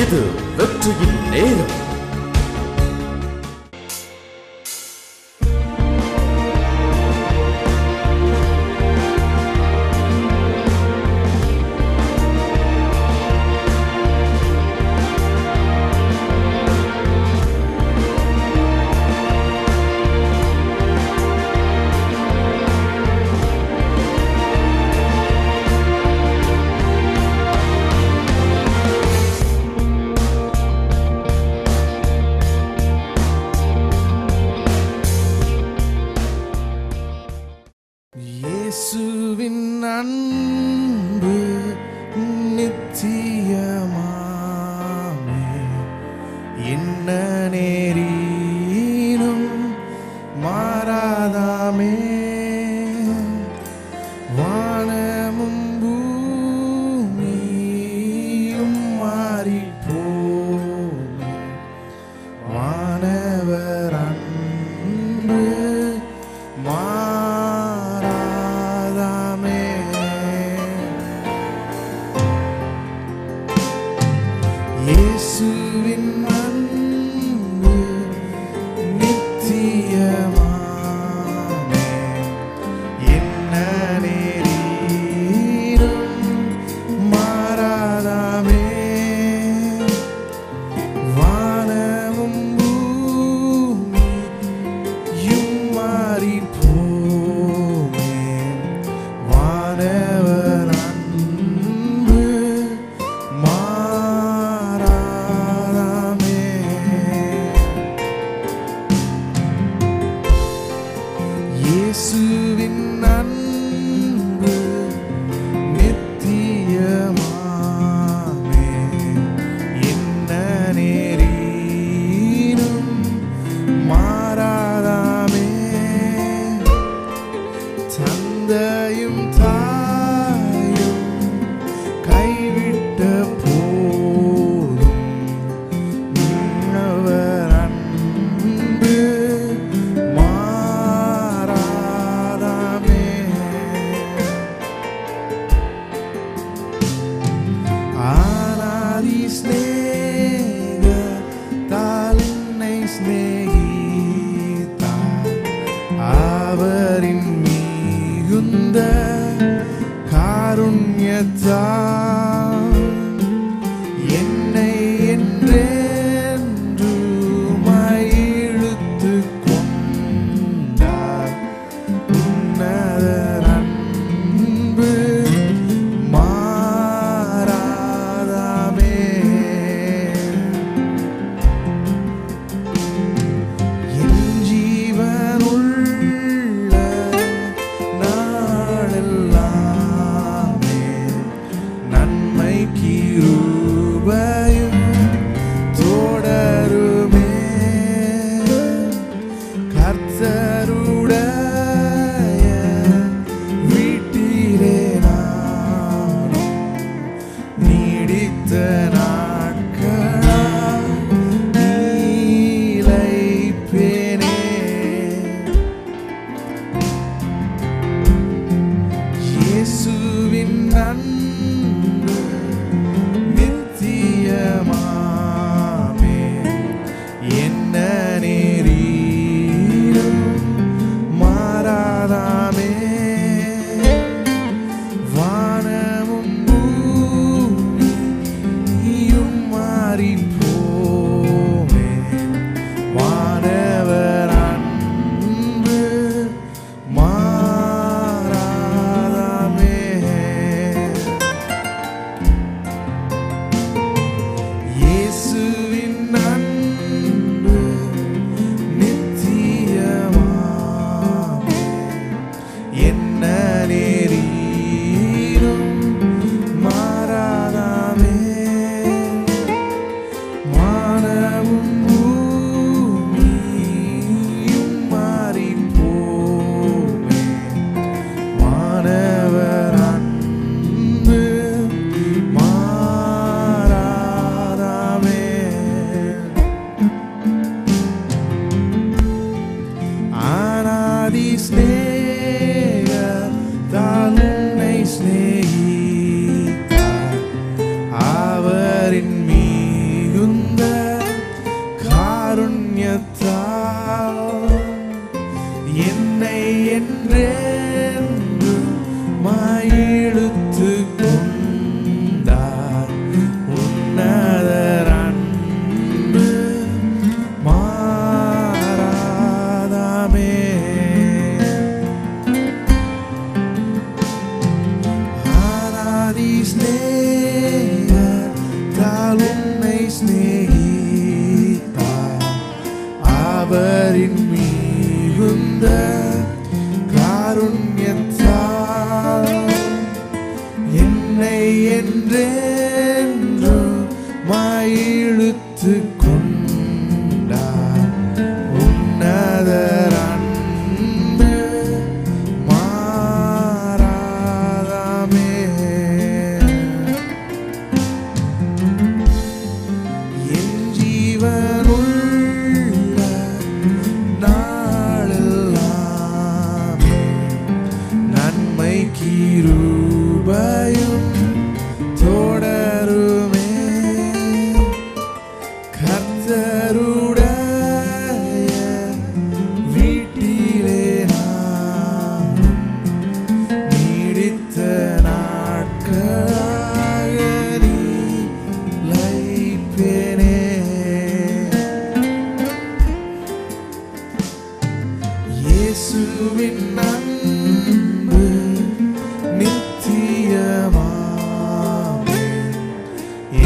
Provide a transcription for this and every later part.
இது வெற்றியின் நேரம். இயேசுவின் அன்பு நித்தியமாமே, என்ன நேரினும் மாறாதாமே. வானமும் பூமியும் மாறிப்போமே, வானவர் அன்பு இயேசுவின் அன்பு நித்தியமாமே, என்ன நேரினும் மாறாதாமே. வானமும் பூமியும் மாறிப்போமே, வானவர் அன்பு இயேசுவின் அன்பு நித்தியமாமே, என்ன நேரினும் மாறாதாமே. தந்தையும் தாயும் கைவிட்ட போதும் நின்னவர் அன்பு ஆனாதி ஸ்நேகத்தால் என்னை ஸ்நேகித்தார், அவரின் மிகுந்த காருண்யத்தால் என்னை என்றென்றுமாய் இழுத்துக் கொண்டார். உன்னதர் அன்பு கிருபையும் தொடருமே. கர்த்தருடைய வீட்டிலே நானும் நீடித்த நாட்களாய் நிலைப்பேனே. இயேசுவின் அன்பு சிநேகித்தார். அவரின் மிகுந்த காருண்யத்தால் என்னை என்றென்றும் இழுத்து கொண்டார். உன்னதர் அன்பு மாறாதமே. என் ஜீவனுள்ள நாளெல்லாமே நன்மை கிருபையும் தொடருமே. கர்த்தருடைய வீட்டிலே நானும் நீடித்த நாட்களாக நிலைப்பேனே. இயேசுவின் அன்பு நித்தியமாமே.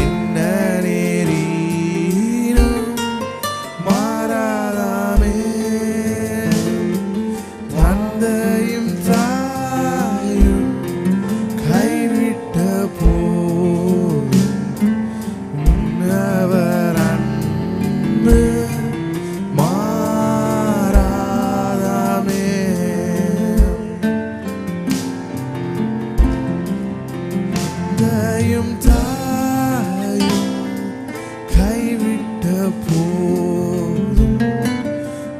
என்ன நேரினும் மாறாதாமே. தந்தையும் தாயும் கைவிட்ட போதும் உன்னவர் அன்பு மாறாதாமே. தந்தையும் தாயும் கைவிட்ட போதும்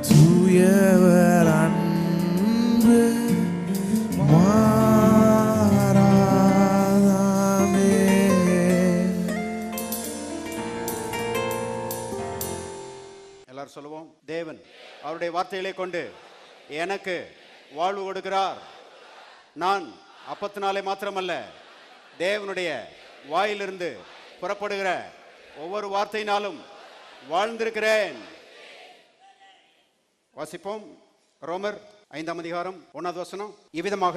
தூயவர் அன்பு மாறாதாமே. எல்லாரும் சொல்லுவோம், தேவன் அவருடைய வார்த்தைகளை கொண்டு எனக்கு வாழ்வு கொடுக்கிறார். நான் அப்பத்தினாலே மாத்திரமல்ல, தேவனுடைய வாயிலிருந்து புறப்படுகிற ஒவ்வொரு வார்த்தையினாலும் வாழ்ந்திருக்கிறேன். வாசிப்போம். ரோமர் 5ஆம் அதிகாரம் 1வது வசனம். இவ்விதமாக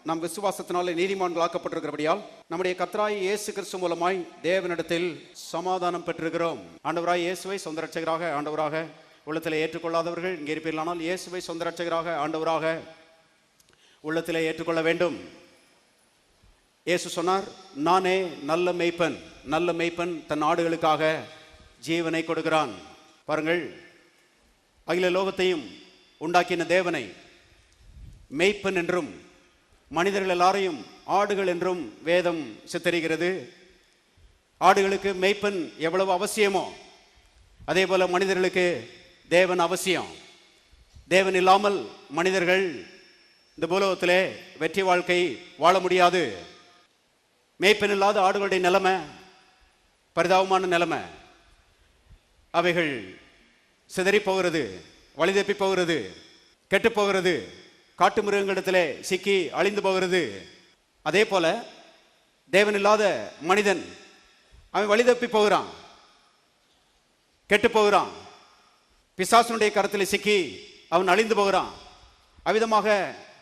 நாம் விசுவாசத்தினாலே நீதிமான்கள் ஆக்கப்பட்டிருக்கிறபடியால் நம்முடைய கர்த்தராகிய இயேசு கிறிஸ்து மூலமாய் தேவனிடத்தில் சமாதானம் பெற்றிருக்கிறோம். ஆண்டவராய் இயேசுவை சொந்த ரட்சகராக ஆண்டவராக உள்ளத்திலே ஏற்றுக்கொள்ளாதவர்கள் இங்கே இருப்பீர்களானால் இயேசுவை சொந்த ரட்சகராக ஆண்டவராக உள்ளத்திலே ஏற்றுக்கொள்ள வேண்டும். இயேசு சொன்னார், நானே நல்ல மேய்ப்பன். நல்ல மேய்ப்பன் தன் ஆடுகளுக்காக ஜீவனை கொடுக்கிறான். பாருங்கள், அகில லோகத்தையும் உண்டாக்கின தேவனை மேய்ப்பன் என்றும் மனிதர்கள் எல்லாரையும் ஆடுகள் என்றும் வேதம் சித்தரிக்கிறது. ஆடுகளுக்கு மேய்ப்பன் எவ்வளவு அவசியமோ அதே போல மனிதர்களுக்கு தேவன் அவசியம். தேவன் இல்லாமல் மனிதர்கள் இந்த பூலோகத்திலே வெற்றி வாழ்க்கை வாழ முடியாது. மேய்ப்பன் இல்லாத ஆடுகளுடைய நிலைமை பரிதாபமான நிலைமை. அவைகள் சிதறி போகிறது, வழி தப்பி போகிறது, கெட்டு போகிறது, காட்டு மிருகங்களிடத்திலே சிக்கி அழிந்து போகிறது. அதே போல தேவன் இல்லாத மனிதன் அவன் வழி தப்பி போகிறான், கெட்டு போகிறான், பிசாசனுடைய கரத்தில் சிக்கி அவன் அழிந்து போகிறான். அவ்விதமாக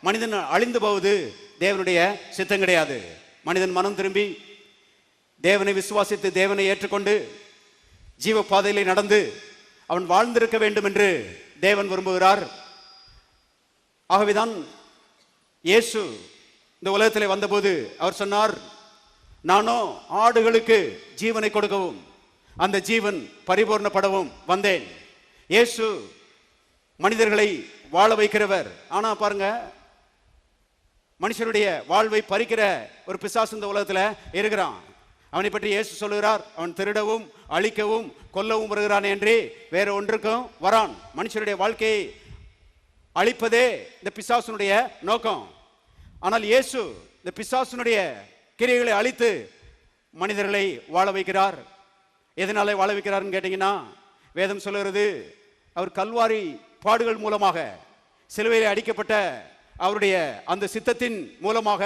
மனிதன் அழிந்து போவது தேவனுடைய சித்தம் கிடையாது. மனிதன் மனம் திரும்பி தேவனை விசுவாசித்து தேவனை ஏற்றுக்கொண்டு ஜீவ பாதையிலே நடந்து அவன் வாழ்ந்திருக்க வேண்டும் என்று தேவன் விரும்புகிறார். ஆகவேதான் இயேசு இந்த உலகத்திலே வந்தபோது அவர் சொன்னார், நானோ ஆடுகளுக்கு ஜீவனை கொடுக்கவும் அந்த ஜீவன் பரிபூர்ணப்படவும் வந்தேன். இயேசு மனிதர்களை வாழ வைக்கிறவர். ஆனா பாருங்க, மனுஷனுடைய வாழ்வை பறிக்கிற ஒரு பிசாசு இந்த உலகத்துல இருக்கிறான். அவனை பற்றி இயேசு சொல்லுகிறார், அவன் திருடவும் அழிக்கவும் கொல்லவும் வருகிறான் என்று வேற ஒன்றுக்கும் வரான். மனுஷனுடைய வாழ்க்கையை அழிப்பதே இந்த பிசாசுனுடைய நோக்கம். ஆனால் இயேசு இந்த பிசாசுனுடைய கிரியைகளை அழித்து மனிதர்களை வாழ வைக்கிறார். எதனால வாழ வைக்கிறார்னு கேட்டீங்கன்னா, வேதம் சொல்லுகிறது, அவர் கல்வாரி பாடுகள் மூலமாக சிலுவையில் அடிக்கப்பட்ட அவருடைய அந்த சித்தத்தின் மூலமாக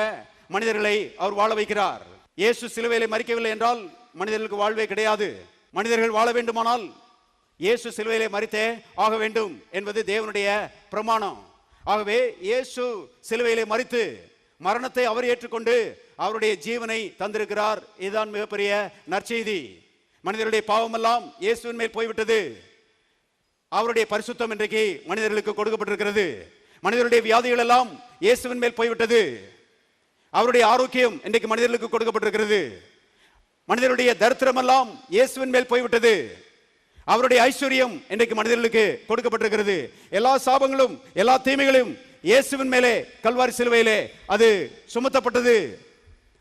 மனிதர்களை அவர் வாழ வைக்கிறார். இயேசு சிலுவையிலே மரிக்கவில்லை என்றால் மனிதர்களுக்கு வாழ்வே கிடையாது. மனிதர்கள் வாழ வேண்டுமானால் இயேசு சிலுவையிலே மரித்தே ஆக வேண்டும் என்பது தேவனுடைய பிரமாணம். ஆகவே இயேசு சிலுவையிலே மரித்து மரணத்தை அவர் ஏற்றுக்கொண்டு அவருடைய ஜீவனை தந்திருக்கிறார். இதுதான் மிகப்பெரிய நற்செய்தி. மனிதருடைய பாவமெல்லாம் இயேசுவின் மேல் போய்விட்டது. அவருடைய பரிசுத்தம் இன்றைக்கு மனிதர்களுக்கு கொடுக்கப்பட்டிருக்கிறது. மனிதருடைய வியாதிகள் எல்லாம் இயேசுவின் மேல் போய்விட்டது. அவருடைய ஆரோக்கியம் இன்றைக்கு மனிதர்களுக்கு கொடுக்கப்பட்டிருக்கிறது. மனிதருடைய தரித்திரம் எல்லாம் இயேசுவின் மேல் போய்விட்டது. அவருடைய ஐஸ்வர்யம் இன்றைக்கு மனிதர்களுக்கு கொடுக்கப்பட்டிருக்கிறது. எல்லா சாபங்களும் எல்லா தீமைகளும் இயேசுவின் மேலே கல்வாரி சிலுவையிலே அது சுமத்தப்பட்டது.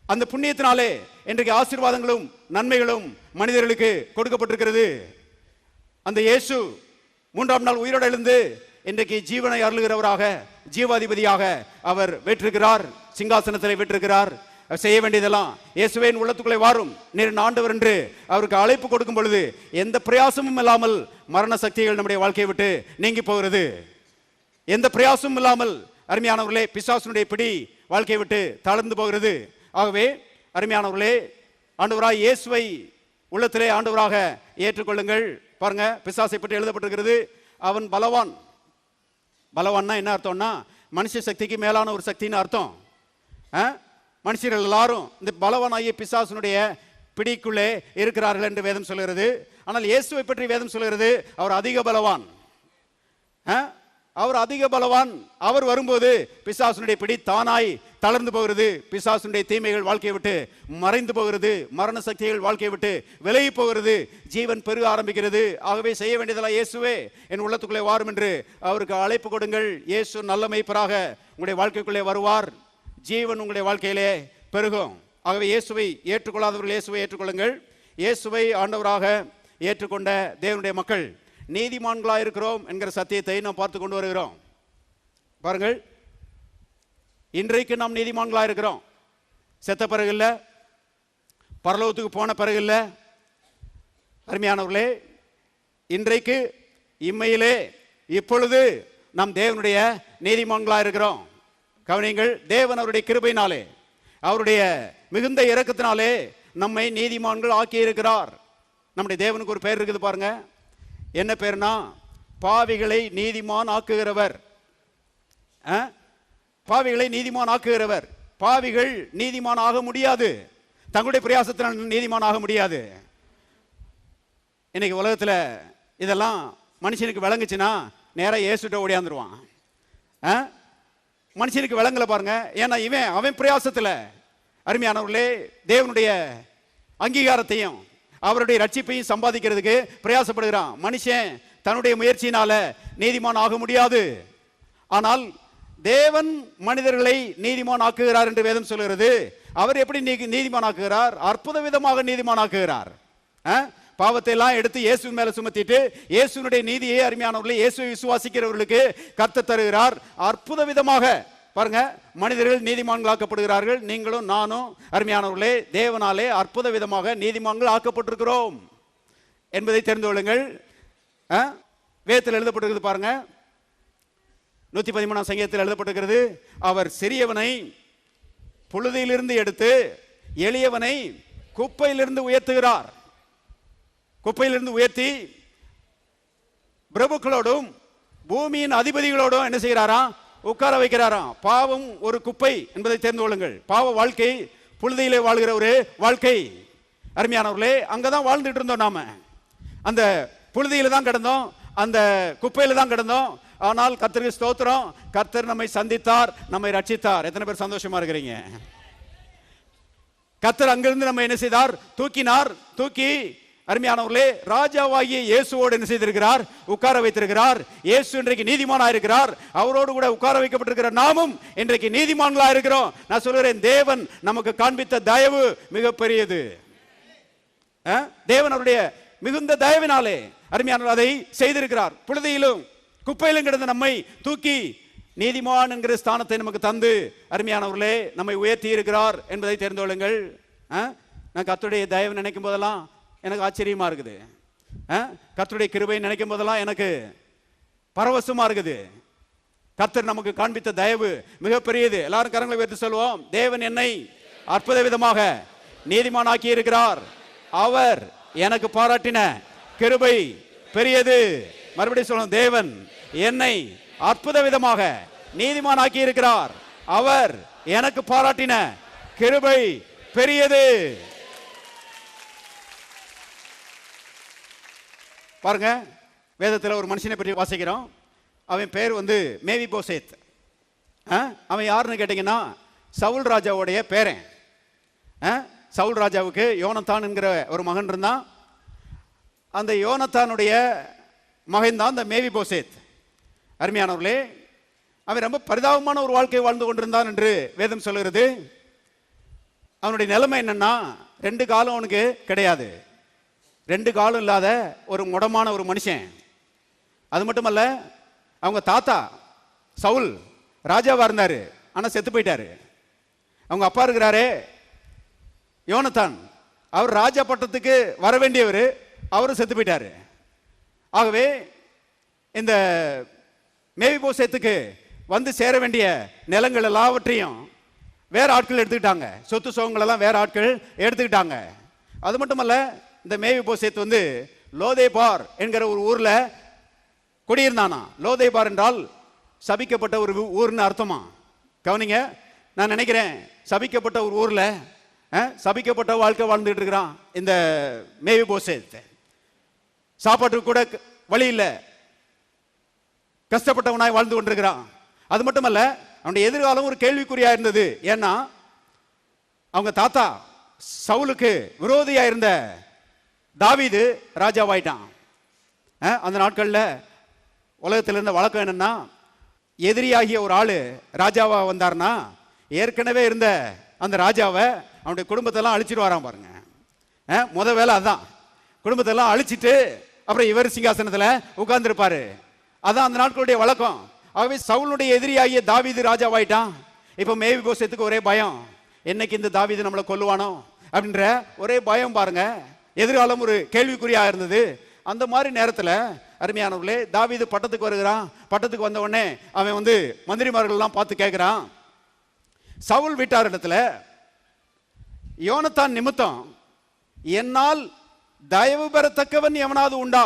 அந்த புண்ணியத்தினாலே இன்றைக்கு ஆசீர்வாதங்களும் நன்மைகளும் மனிதர்களுக்கு கொடுக்கப்பட்டிருக்கிறது. அந்த இயேசு மூன்றாம் நாள் உயிரோடு எழுந்து இன்றைக்கு ஜீவனை அருளுகிறவராக ஜீவாதிபதியாக அவர் வீற்றிருக்கிறார். சிங்காசனத்தில் வீற்றிருக்கிறார். செய்ய வேண்டியதெல்லாம் இயேசுவே உள்ளத்துக்குள்ளே வாரும் நீர் ஆண்டவர் என்று அவருக்கு அழைப்பு கொடுக்கும் பொழுது எந்த பிரயாசமும் இல்லாமல் மரண சக்திகள் நம்முடைய வாழ்க்கையை விட்டு நீங்கி போகிறது. எந்த பிரயாசமும் இல்லாமல் அருமையானவர்களே பிசாசுனுடைய பிடி வாழ்க்கையை விட்டு தளர்ந்து போகிறது. ஆகவே அருமையானவர்களே ஆண்டவராய் இயேசுவை உள்ளத்திலே ஆண்டவராக ஏற்றுக்கொள்ளுங்கள். பாருங்க, பிசாசை பற்றி எழுதப்பட்டிருக்கிறது. அவன் பலவான். பலவான்னா என்ன அர்த்தம்னா மனுஷ சக்திக்கு மேலான ஒரு சக்தின்னு அர்த்தம். மனுஷர்கள் எல்லாரும் இந்த பலவானாகிய பிசாசுனுடைய பிடிக்குள்ளே இருக்கிறார்கள் என்று வேதம் சொல்கிறது. ஆனால் இயேசுவை பற்றி வேதம் சொல்கிறது அவர் அதிக பலவான். அவர் அதிக பலவான். அவர் வரும்போது பிசாசுனுடைய பிடி தானாய் தளர்ந்து போகிறது. பிசாசுனுடைய தீமைகள் வாழ்க்கையை விட்டு மறைந்து போகிறது. மரண சக்திகள் வாழ்க்கையை விட்டு விலகி போகிறது. ஜீவன் பெருக ஆரம்பிக்கிறது. ஆகவே செய்ய வேண்டியதெல்லாம் இயேசுவே என் உள்ளத்துக்குள்ளே வாரும் என்று அவருக்கு அழைப்பு கொடுங்கள். இயேசு நல்ல மேய்ப்பராக உங்களுடைய வாழ்க்கைக்குள்ளே வருவார். ஜீவன் உங்களுடைய வாழ்க்கையிலே பெருகும். ஆகவே இயேசுவை ஏற்றுக்கொள்ளாதவர்கள் இயேசுவை ஏற்றுக்கொள்ளுங்கள். இயேசுவை ஆண்டவராக ஏற்றுக்கொண்ட தேவனுடைய மக்கள் நீதிமான்களாக இருக்கிறோம் என்கிற சத்தியத்தை நாம் பார்த்து கொண்டு வருகிறோம். பாருங்கள், இன்றைக்கு நாம் நீதிமான்களாக இருக்கிறோம். செத்த பிறகு இல்லை, பரலோகத்துக்கு போன பிறகு இல்லை. அருமையானவர்களே, இன்றைக்கு இம்மையிலே இப்பொழுது நாம் தேவனுடைய நீதிமான்களாக இருக்கிறோம். கவனிங்கள், தேவன் அவருடைய கிருபையினாலே அவருடைய மிகுந்த இரக்கத்தினாலே நம்மை நீதிமான்கள் ஆக்கி இருக்கிறார். நம்முடைய தேவனுக்கு ஒரு பெயர் இருக்குது பாருங்க. என்ன பேர்னா பாவிகளை நீதிமான் ஆக்குகிறவர். பாவிகளை நீதிமான் ஆக்குகிறவர். பாவிகள் நீதிமான் ஆக முடியாது. தங்களுடைய பிரயாசத்தினால் நீதிமான் ஆக முடியாது. இன்னைக்கு உலகத்தில் இதெல்லாம் மனுஷனுக்கு விளங்குச்சுன்னா நேராக இயேசுட்ட ஓடியாந்துருவான். மனுஷனுக்கு விளங்கல பாருங்க. ஏன்னா அவன் பிரயாசத்தில் அருமையானவர்களே தேவனுடைய அங்கீகாரத்தையும் அவருடைய ரட்சிப்பையும் சம்பாதிக்கிறதுக்கு பிரயாசப்படுகிறான். மனுஷன் தன்னுடைய முயற்சியினால நீதிமான் ஆக முடியாது. ஆனால் தேவன் மனிதர்களை நீதிமான் ஆக்குகிறார் என்று வேதம் சொல்கிறது. அவர் எப்படி நீதிமான் ஆக்குகிறார்? அற்புத விதமாக நீதிமான் ஆக்குகிறார். பாவத்தை எல்லாம் எடுத்து இயேசுவின் மேல சுமத்திட்டு இயேசுனுடைய நீதியை அருமையானவர்களை இயேசுவை விசுவாசிக்கிறவர்களுக்கு கர்த்தர் தருகிறார். அற்புத விதமாக பாருங்க, மனிதர்கள் நீதிமான்களாக்கப்படுகிறார்கள். நீங்களும் நானும் அருமையானவர்களே தேவனாலே அற்புத விதமாக நீதிமான்கள் ஆக்கப்பட்டிருக்கிறோம் என்பதை தெரிந்து கொள்ளுங்கள். வேதத்தில் எழுதப்பட்டிருக்கிறது பாருங்க, 113ஆம் சங்கீதத்தில் எழுதப்பட்டிருக்கிறது. அவர் சிறியவனை புழுதியிலிருந்து எடுத்து எளியவனை குப்பையிலிருந்து உயர்த்துகிறார். குப்பையிலிருந்து உயர்த்தி பிரபுக்களோடும் பூமியின் அதிபதிகளோடும் என்ன செய்கிறாராம்? உட்கார வைக்கிறாராம். பாவம் ஒரு குப்பை என்பதை தெரிந்து கொள்ளுங்கள். பாவ வாழ்க்கை புழுதியிலே வாழ்கிற ஒரு வாழ்க்கை. அருமையானவர்களே, அங்கதான் வாழ்ந்துட்டு இருந்தோம். நாம அந்த புழுதியில தான் கிடந்தோம், அந்த குப்பையில தான் கிடந்தோம். ஆனால் கர்த்தருக்கு ஸ்தோத்திரம், கர்த்தர் நம்மை சந்தித்தார், நம்மை ரட்சித்தார். எத்தனை பேர் சந்தோஷமா இருக்கிறீங்க? கர்த்தர் அங்கிருந்து நம்ம என்ன செய்தார்? தூக்கினார். தூக்கி அருமையானவர்களே ராஜாவாகிய இயேசுவோடு என்ன செய்திருக்கிறார்? உட்கார வைத்திருக்கிறார். இயேசு இன்றைக்கு நீதிமானா இருக்கிறார். அவரோடு கூட உட்கார வைக்கப்பட்டிருக்கிற நாமும் இன்றைக்கு நீதிமான்களா இருக்கிறோம். நான் சொல்கிறேன், தேவன் நமக்கு காண்பித்த தயவு மிக பெரியது. தேவன் அவருடைய மிகுந்த தயவினாலே அருமையானவர் அதை செய்திருக்கிறார். புழுதியிலும் குப்பையிலும் கிடந்த நம்மை தூக்கி நீதிமான் என்கிற ஸ்தானத்தை நமக்கு தந்து அருமையானவர்களே நம்மை உயர்த்தி இருக்கிறார் என்பதை தெரிந்து கொள்ளுங்கள். நான் கர்த்தருடைய தயவு நினைக்கும் போதெல்லாம் எனக்கு ஆச்சரியமா இருக்குது. கர்த்தருடைய கிருபை நினைக்கும் போதெல்லாம் எனக்கு பரவசமா இருக்குது. கர்த்தர் நமக்கு காண்பித்த தயவு மிகப்பெரியது. எல்லாரும் கரங்களை உயர்த்தி சொல்லுவோம், தேவன் என்னை அற்புத விதமாக நீதிமானாக்கி இருக்கிறார். அவர் எனக்கு பாராட்டின கிருபை பெரியது. மறுபடியும் சொல்லுவோம், தேவன் என்னை அற்புத விதமாக நீதிமானாக்கி இருக்கிறார். அவர் எனக்கு பாராட்டின கிருபை பெரியது. பாருங்க, வேதத்தில் ஒரு மனுஷனை பற்றி வாசிக்கிறோம். அவன் பேர் வந்து மேவிபோசேத். அவன் யாருன்னு கேட்டிங்கன்னா சவுல் ராஜாவுடைய பேரன். சவுல் ராஜாவுக்கு யோனத்தான் என்கிற ஒரு மகன் இருந்தான். அந்த யோனத்தானுடைய மகன் தான் இந்த மேவிபோசேத். அருமையானவர்களே, அவன் ரொம்ப பரிதாபமான ஒரு வாழ்க்கை வாழ்ந்து கொண்டிருந்தான் என்று வேதம் சொல்லுகிறது. அவனுடைய நிலைமை என்னன்னா, 2 காலம் அவனுக்கு கிடையாது. 2 காலம் இல்லாத ஒரு முடமான ஒரு மனுஷன். அது மட்டுமல்ல, அவங்க தாத்தா சவுல் ராஜாவா இருந்தாரு, ஆனா செத்து போயிட்டாரு. அவங்க அப்பா இருக்கிறாரே யோனத்தான், அவர் ராஜா பட்டத்துக்கு வர வேண்டியவர், அவரும் செத்து போயிட்டாரு. ஆகவே இந்த மேவிபோசேத்துக்கு வந்து சேர வேண்டிய நிலங்கள் எல்லாவற்றையும் வேற ஆட்கள் எடுத்துக்கிட்டாங்க. சொத்து சுகங்கள் எல்லாம் வேற ஆட்கள் எடுத்துக்கிட்டாங்க. அது மட்டுமல்ல, இந்த மேவிபோசேத் வந்து லோதேபார் என்கிற ஒரு ஊர்ல குடியிருந்தானா. லோதேபார் என்றால் சபிக்கப்பட்ட ஒரு ஊர்னு அர்த்தமா. கவனிங்க, நான் நினைக்கிறேன் சபிக்கப்பட்ட ஒரு ஊர்ல சபிக்கப்பட்ட வாழ்க்கை வாழ்ந்துட்டு இருக்கிறான் இந்த மேவிபோசேத். சாப்பாட்டுக்கு கூட வழி இல்லை, கஷ்டப்பட்டவனாய் வாழ்ந்து கொண்டிருக்கிறான். அது மட்டுமல்ல, அவனுடைய எதிர்காலம் ஒரு கேள்விக்குறியா இருந்தது. ஏன்னா அவங்க தாத்தா சவுலுக்கு விரோதியா இருந்த தாவீது ராஜாவாயிட்டான். அந்த நாட்கள்ல உலகத்தில் இருந்த வழக்கம் என்னன்னா, எதிரியாகிய ஒரு ஆளு ராஜாவா வந்தார்னா ஏற்கனவே இருந்த அந்த ராஜாவை அவனுடைய குடும்பத்தெல்லாம் அழிச்சிட்டு வரான் பாருங்க. முத வேலை அதான், குடும்பத்தெல்லாம் அழிச்சிட்டு அப்புறம் இவர் சிங்காசனத்தில் உட்கார்ந்துருப்பாரு. அதான் அந்த நாட்களுடைய வழக்கம். ஆகவே சவுலுடைய எதிரியாகிய தாவீது ராஜாவாயிட்டான். இப்போ மேவிபோசேத்துக்கு ஒரே பயம், என்னைக்கு இந்த தாவீது நம்மளை கொல்லுவானோ அப்படின்ற ஒரே பயம் பாருங்க. எதிர்காலம் ஒரு கேள்விக்குறியா இருந்தது. அந்த மாதிரி நேரத்தில் அருமையானவர்களே, தாவீது பட்டத்துக்கு வருகிறான். பட்டத்துக்கு வந்த உடனே அவன் வந்து மந்திரிமார்கள் எல்லாம் பார்த்து கேட்கிறான், சவுல் வீட்டார் இடத்துல யோனத்தான் நிமித்தம் என்னால் தயவு பெறத்தக்கவன் எவனாவது உண்டா?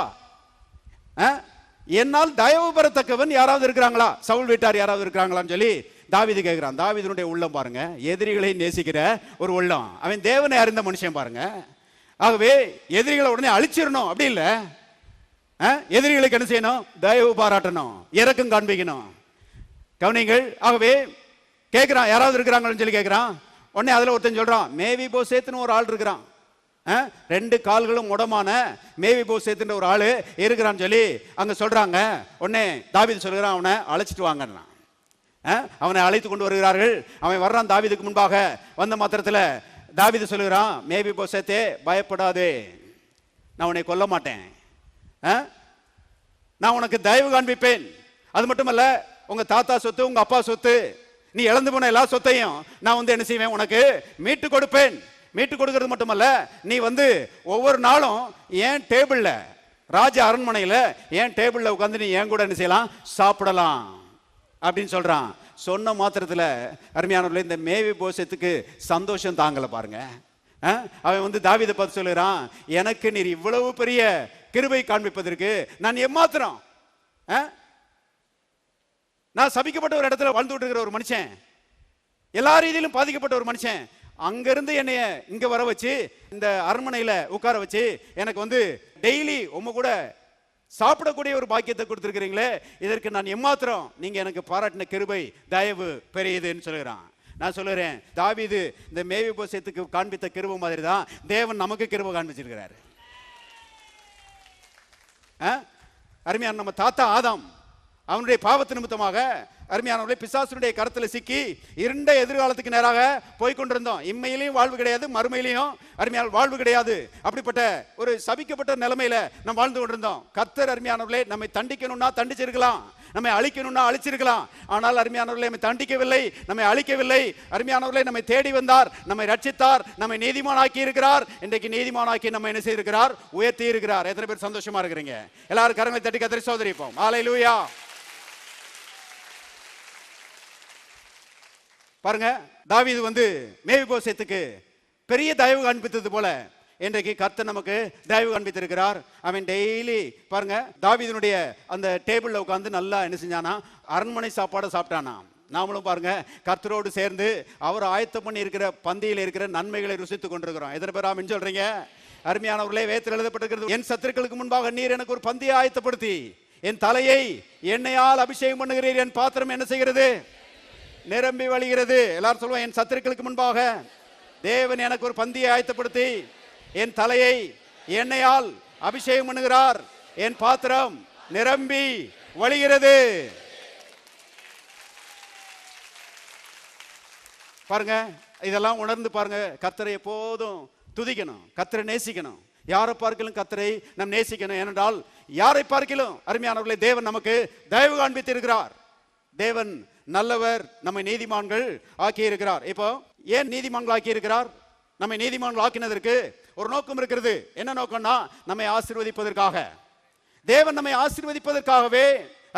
என்னால் தயவு பெறத்தக்கவன் யாராவது இருக்கிறாங்களா? சவுல் வீட்டார் யாராவது இருக்கிறாங்களான்னு சொல்லி தாவீது கேட்கிறான். தாவீதுனுடைய உள்ளம் பாருங்க, எதிரிகளை நேசிக்கிற ஒரு உள்ளம். அவன் தேவனை அறிந்த மனுஷன் பாருங்க. ஆகவே எதிரிகளை உடனே அழிச்சிடணும் அப்படி இல்லை, எதிரிகளுக்கு என்ன செய்யணும்? தயவு பாராட்டணும், இரக்கம் காண்பிக்கணும். கவனிங்கள். ஆகவே கேட்கிறான், யாராவது இருக்கிறாங்கன்னு சொல்லி கேட்கிறான். உடனே அதுல ஒருத்தன் சொல்றான், மேவிபோசேத்னு ஒரு ஆள் இருக்கிறான், 2 கால்களும் முடமான மேவிபோசேத்ன்ற ஒரு ஆளு இருக்கிறான்னு சொல்லி அங்க சொல்றாங்க. உடனே தாவீது சொல்கிறான், அவனை அழைச்சிட்டு வாங்க. அவனை அழைத்து கொண்டு வருகிறார்கள். அவன் வர்றான் தாவீதுக்கு முன்பாக. வந்த மாத்திரத்தில் தாவீது சொல்லுகிறான், மேவிபோசேத்தே பயப்படாதே, நான் உன்னை கொல்ல மாட்டேன், நான் உனக்கு தயவு காண்பிப்பேன். அது மட்டுமல்ல, உங்க தாத்தா சொத்து, உங்க அப்பா சொத்து, நீ இழந்து போன எல்லா சொத்தையும் நான் வந்து என்ன செய்வேன், உனக்கு மீட்டு கொடுப்பேன். மீட்டு கொடுக்கிறது மட்டுமல்ல, நீ வந்து ஒவ்வொரு நாளும் ஏன் டேபிள்ல, ராஜ அரண்மனையில ஏன் டேபிள்ல உட்கார்ந்து நீ ஏன் கூட என்ன செய்யலாம், சாப்பிடலாம் அப்படின்னு சொல்றான். சொன்ன மாத்திரத்துல அருமையானவர்களே, இந்த மேவிபோசேத்துக்கு சந்தோஷம் தாங்கல பாருங்க. அவன் வந்து தாவீதை பார்த்து சொல்லுறான், எனக்கு நீர் இவ்வளவு பெரிய கிருபை காண்பிப்பதற்கு நான் எம்மாத்திரம்? நான் சபிக்கப்பட்ட ஒரு இடத்துல வாழ்ந்து இருக்கிற ஒரு மனுஷன், எல்லா ரீதியிலும் பாதிக்கப்பட்ட ஒரு மனுஷன், அங்கிருந்து என்னைய இங்க வர வச்சு இந்த அரண்மனையில உட்கார வச்சு எனக்கு வந்து டெய்லி உங்க கூட சாப்பிடக்கூடிய ஒரு பாக்கியத்தை கொடுத்திருக்கிறீங்களே, இதற்கு நான் எம்மாத்திரம் நீங்க எனக்கு பாராட்டின கிருபை தயவு பெரியதுன்னு சொல்லுகிறான். நான் சொல்லுறேன், தாவீது இந்த மேவிபோசேத்துக்கு காண்பித்த கிருபை மாதிரி தான் தேவன் நமக்கு கிருபை காண்பிச்சிருக்கிறாரு. அருமையான நம்ம தாத்தா ஆதாம், அவனுடைய பாவத்து நிமித்தமாக அருமையானவர்களே பிசாசுடைய கரத்தில் சிக்கி இருண்ட எதிர்காலத்துக்கு நேராக போய்கொண்டிருந்தோம். இம்மையிலையும் வாழ்வு கிடையாது, மறுமையிலையும் அருமையான வாழ்வு கிடையாது. அப்படிப்பட்ட ஒரு சபிக்கப்பட்ட நிலைமையில நம்ம வாழ்ந்து கொண்டிருந்தோம். கர்த்தர் அருமையானவர்களே நம்மை தண்டிக்கணும்னா தண்டிச்சிருக்கலாம், நம்மை அழிக்கணும்னா அழிச்சிருக்கலாம். ஆனால் அருமையானவர்களே நம்மை தண்டிக்கவில்லை, நம்மை அழிக்கவில்லை. அருமையானவர்களே நம்மை தேடி வந்தார், நம்மை ரட்சித்தார், நம்மை நீதிமானாக்கி இருக்கிறார். இன்றைக்கு நீதிமானாக்கி நம்ம என்ன செய்திருக்கிறார், உயர்த்தி இருக்கிறார். எத்தனை பேர் சந்தோஷமா இருக்கிறீங்க? எல்லாரும் கரங்களை தட்டி கர்த்தரை ஸ்தோத்திரிப்போம். ஹல்லேலூயா. பாருங்க, தாவீது வந்து மேவிபோசேத்துக்கு பெரிய தயவு காண்பித்தது போல இன்றைக்கு கர்த்தர் நமக்கு தயவு காண்பித்திருக்கிறார். அவன் டெய்லி பாருங்க தாவீதுனுடைய அந்த டேபிள்ல உட்கார்ந்து நல்லா என்ன செஞ்சானா, அரண்மனை சாப்பாடு சாப்பிட்டானா. நாமளும் பாருங்க கர்த்தரோடு சேர்ந்து அவர் ஆயத்தம் பண்ணி இருக்கிற பந்தியில் இருக்கிற நன்மைகளை ருசித்து கொண்டிருக்கிறோம். எத்தனை பேர் ஆமென் சொல்றீங்க? அருமையானவர்களே, வேதத்தில் எழுதப்பட்டிருக்கிறது, என் சத்துருக்களுக்கு முன்பாக நீர் எனக்கு ஒரு பந்தியை ஆயத்தப்படுத்தி என் தலையை எண்ணெயால் அபிஷேகம் பண்ணுகிறீர், என் பாத்திரம் என்ன செய்கிறது? நிரம்பி வழிகிறது. எல்லாரும் சொல்லுவோம், என் சத்துருக்களுக்கு முன்பாக தேவன் எனக்கு ஒரு பந்தியை ஆயத்தப்படுத்தி என் தலையை எண்ணெயால் அபிஷேகம் பண்ணுகிறார், என் பாத்திரம் நிரம்பி வழிகிறது. பாருங்க, இதெல்லாம் உணர்ந்து பாருங்க. கர்த்தரை எப்போதும் துதிக்கணும், கர்த்தரை நேசிக்கணும். யாரை பார்க்கலும் கர்த்தரை நாம் நேசிக்கணும். ஏனென்றால் யாரை பார்க்கலும் அருமையானவர்களே, தேவன் நமக்கு தயவு காண்பித்து இருக்கிறார். தேவன் நல்லவர், நம்மை நீதிமான்கள் ஆக்கி இருக்கிறார். இப்போ ஏன் நீதிமான்கள் ஆக்கி இருக்கிறார்? நம்மை நீதிமான்கள் ஆக்கினதற்கு ஒரு நோக்கம் இருக்கிறது. என்ன நோக்கம்னா, நம்மை ஆசீர்வதிப்பதற்காக. தேவன் நம்மை ஆசீர்வதிப்பதற்காகவே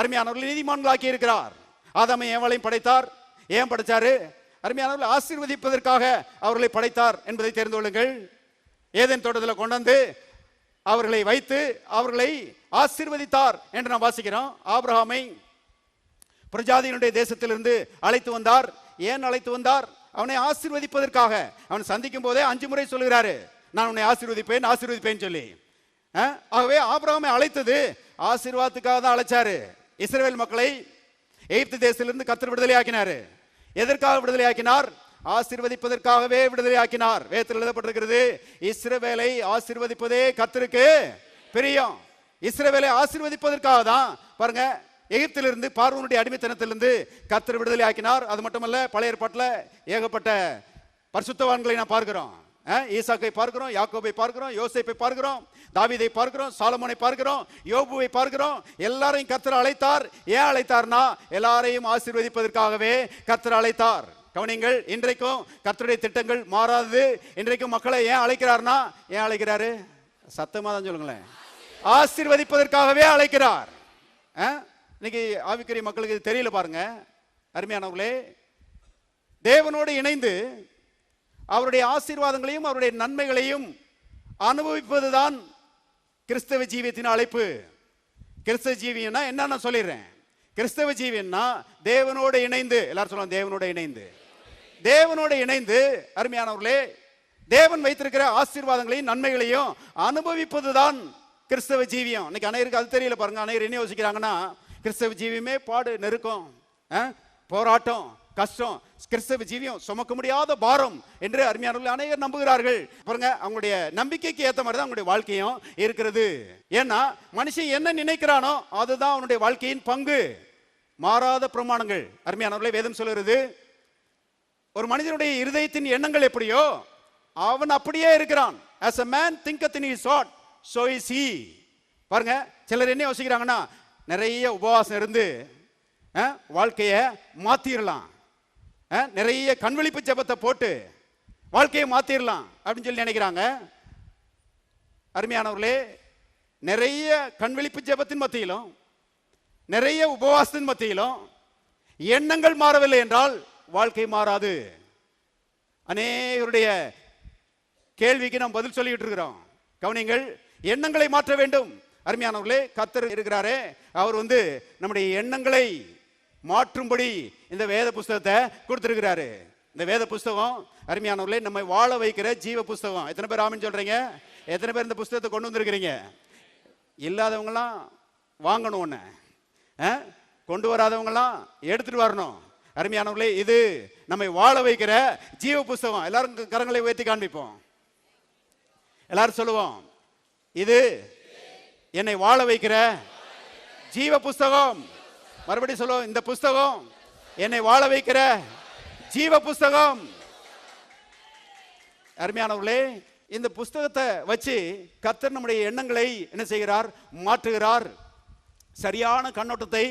அருமையானவர்கள் நீதிமான்கள் ஆக்கி இருக்கிறார். ஆதாமை ஏவாளையும் படைத்தார். ஏன் படைச்சாரு? அருமையானவர்கள் ஆசீர்வதிப்பதற்காக அவர்களை படைத்தார் என்பதை தெரிந்து கொள்ளுங்கள். ஏதேன் தோட்டத்தில் கொண்டு வந்து அவர்களை வைத்து அவர்களை ஆசீர்வதித்தார் என்று நாம் வாசிக்கிறோம். ஆபிரகாமை பிரஜாதியினுடைய தேசத்திலிருந்து அழைத்து வந்தார். ஏன் அழைத்து வந்தார்? அவனை ஆசீர்வதிப்பதற்காக. அவன் சந்திக்கும் போதே 5 முறை சொல்கிறாரு, நான் உன்னை ஆசீர்வதிப்பேன் ஆசீர்வதிப்பேன் சொல்லி. ஆகவே ஆபிரகாமை அழைத்தது ஆசீர்வாதத்துக்காக தான் அழைச்சாரு. இஸ்ரவேல் மக்களை எகிப்து தேசத்திலிருந்து கர்த்தர் விடுதலை ஆக்கினாரு. எதற்காக விடுதலை ஆக்கினார்? ஆசீர்வதிப்பதற்காகவே விடுதலை ஆக்கினார். வேதத்தில் எழுதப்பட்டிருக்கிறது, இஸ்ரவேலை ஆசீர்வதிப்பதே கர்த்தருக்கு பிரியம். இஸ்ரவேலை ஆசீர்வதிப்பதற்காக தான் பாருங்க, எகிப்திலிருந்து பார்வோனுடைய அடிமைத்தனத்திலிருந்து கர்த்தர் விடுதலை ஆக்கினார். அது மட்டுமல்ல, பழைய ஏற்பாட்டில் ஏகப்பட்ட பரிசுத்தவான்களை நாம் பார்க்கிறோம். ஈசாக்கை பார்க்கிறோம், யாக்கோபை பார்க்கிறோம், யோசேப்பை பார்க்கிறோம், தாவீதை பார்க்கிறோம், சாலமோனை பார்க்கிறோம், யோபுவை பார்க்கிறோம். எல்லாரையும் கர்த்தர் அழைத்தார். ஏன் அழைத்தார்னா, எல்லாரையும் ஆசீர்வதிப்பதற்காகவே கர்த்தர் அழைத்தார். கவனிங்கள், இன்றைக்கும் கர்த்தருடைய திட்டங்கள் மாறாதது. இன்றைக்கும் மக்களை ஏன் அழைக்கிறார்னா, ஏன் அழைக்கிறாரு? சத்தமா தான் சொல்லுங்களேன். ஆசீர்வதிப்பதற்காகவே அழைக்கிறார். இன்னைக்கு ஆவிக்குரிய மக்களுக்கு இது தெரியல பாருங்க. அருமையானவர்களே, தேவனோடு இணைந்து அவருடைய ஆசீர்வாதங்களையும் அவருடைய நன்மைகளையும் அனுபவிப்பதுதான் கிறிஸ்தவ ஜீவியத்தின் அழைப்பு. கிறிஸ்தவ ஜீவியம்னா என்ன நான் சொல்லிடுறேன். கிறிஸ்தவ ஜீவியம்னா தேவனோடு இணைந்து, எல்லாரும் சொல்லுவாங்க தேவனோடு இணைந்து. தேவனோடு இணைந்து அருமையானவர்களே, தேவன் வைத்திருக்கிற ஆசீர்வாதங்களையும் நன்மைகளையும் அனுபவிப்பதுதான் கிறிஸ்தவ ஜீவியம். இன்னைக்கு அனைவருக்கு அது தெரியல பாருங்க. அனைவரும் என்ன யோசிக்கிறாங்கன்னா, கிறிஸ்தவ ஜீவியமே பாடு, நெருக்கம், போராட்டம், கஷ்டம், கிறிஸ்தவ ஜீவியம் சுமக்க முடியாத பாரம் என்று அருமையானவர்கள் அனைவரும் நம்புகிறார்கள். பாருங்க, அவங்களுடைய நம்பிக்கைக்கு ஏற்ற மாதிரி தான் அவங்களுடைய வாழ்க்கையும் இருக்கிறது. ஏன்னா மனுஷன் என்ன நினைக்கிறானோ அதுதான் அவனுடைய வாழ்க்கையின் பங்கு. மாறாத பிரமாணங்கள். அருமையானவர்களே, வேதம் சொல்கிறது, ஒரு மனிதனுடைய இருதயத்தின் எண்ணங்கள் எப்படியோ அவன் அப்படியே இருக்கிறான். as a man thinketh in his heart so is he. பாருங்க, சிலர் என்ன யோசிக்கிறாங்கன்னா, நிறைய உபவாசம் இருந்து வாழ்க்கையை மாத்திரலாம், நிறைய கண்விழிப்பு ஜெபத்தை போட்டு வாழ்க்கையை மாத்திரலாம் அப்படின்னு சொல்லி நினைக்கிறாங்க. அருமையானவர்களே, நிறைய கண்விழிப்பு ஜெபத்தின் மத்தியிலும் நிறைய உபவாசத்தின் மத்தியிலும் எண்ணங்கள் மாறவில்லை என்றால் வாழ்க்கை மாறாது. அநேகருடைய கேள்விக்கு நாம் பதில் சொல்லிட்டு இருக்கிறோம். கவனிங்கள், எண்ணங்களை மாற்ற வேண்டும். அருமையானவர்களே, கர்த்தர் இருக்கிறாரே, அவர் நம்முடைய எண்ணங்களை மாற்றும்படி இந்த வேத புஸ்தகத்தை கொடுத்திருக்கிறாரு. இந்த வேத புஸ்தகம் அருமையானவர்களே நம்மை வாழ வைக்கிற ஜீவ புஸ்தகம். எத்தனை பேர் ஆமென் சொல்றீங்க? எத்தனை பேர் இந்த புஸ்தகத்தை கொண்டு வந்திருக்கிறீங்க? இல்லாதவங்களாம் வாங்கணும், ஒன்று கொண்டு வராதவங்களாம் எடுத்துட்டு வரணும். அருமையானவர்களே, இது நம்மை வாழ வைக்கிற ஜீவ புஸ்தகம். எல்லாரும் கரங்களை உயர்த்தி காண்பிப்போம். எல்லாரும் சொல்லுவோம், இது என்னை வாழ வைக்கிற ஜீவ புஸ்தகம். மறுபடியும் சொல்லுவோம், இந்த புஸ்தகம் என்னை வாழ வைக்கிற ஜீவ புஸ்தகம். அருமையானவர்களே, இந்த புஸ்தகத்தை வச்சு கர்த்தர் நம்முடைய எண்ணங்களை என்ன செய்கிறார்? மாற்றுகிறார். சரியான கண்ணோட்டத்தை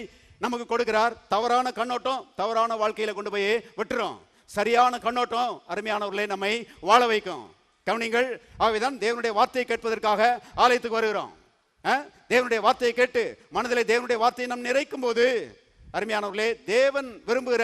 நமக்கு கொடுக்கிறார். தவறான கண்ணோட்டம் தவறான வாழ்க்கையில கொண்டு போய் விட்டுரும். சரியான கண்ணோட்டம் அருமையானவர்களே நம்மை வாழ வைக்கும். கவனிங்கள், ஆகவேதான் தேவனுடைய வார்த்தையை கேட்பதற்காக ஆலயத்துக்கு வருகிறோம். தேவனுடைய வார்த்தையை கேட்டு மனதிலே தேவனுடைய வார்த்தையை நாம் நிறைக்கும் போது அருமையானவர்களே, தேவன் விரும்புகிற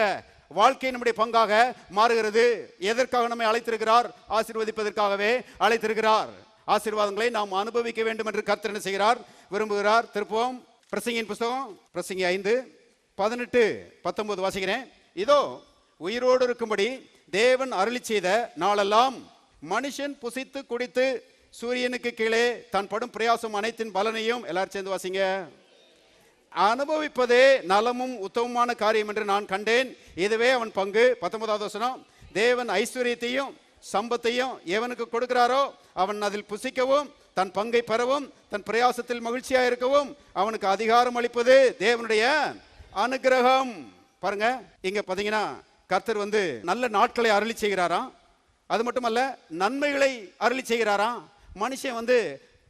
வாழ்க்கை நம்முடைய பங்காக மாறுகிறது. எதற்காக நம்மை அழைத்திருக்கிறார்? ஆசீர்வதிப்பதற்காகவே அழைத்திருக்கிறார். ஆசீர்வாதங்களை நாம் அனுபவிக்க வேண்டும் என்று கர்த்தர் என்ன செய்கிறார்? விரும்புகிறார். திருப்போம் பிரசங்கியின் புஸ்தகம், பிரசங்கி 5:18-19 வாசிக்கிறேன். இதோ உயிரோடு இருக்கும்படி தேவன் அருளி செய்த நாளெல்லாம் மனுஷன் புசித்து குடித்து சூரியனுக்கு கீழே தான் படும் பிரயாசம் அனைத்தின் பலனையும் எல்லாரும் சேர்ந்து வாசிங்க. அனுபவிப்பதே நலமும் உத்தமமான காரியம் என்று நான் கண்டேன், இதுவே அவன் பங்கு. 19வது வசனம், தேவன் ஐஸ்வர்யத்தையும் சம்பத்தையும் எவனுக்கு கொடுக்கிறாரோ அவன் அதில் புசிக்கவும் தன் பங்கை பெறவும் தன் பிரயாசத்தில் மகிழ்ச்சியா இருக்கவும் அவனுக்கு அதிகாரம் அளிப்பது தேவனுடைய அனுகிரகம். பாருங்க, இங்க பாத்தீங்கன்னா கர்த்தர் நல்ல நாட்களை அருளி செய்கிறாராம். அது மட்டுமல்ல, நன்மைகளை அருளி செய்கிறாராம். மனுஷன்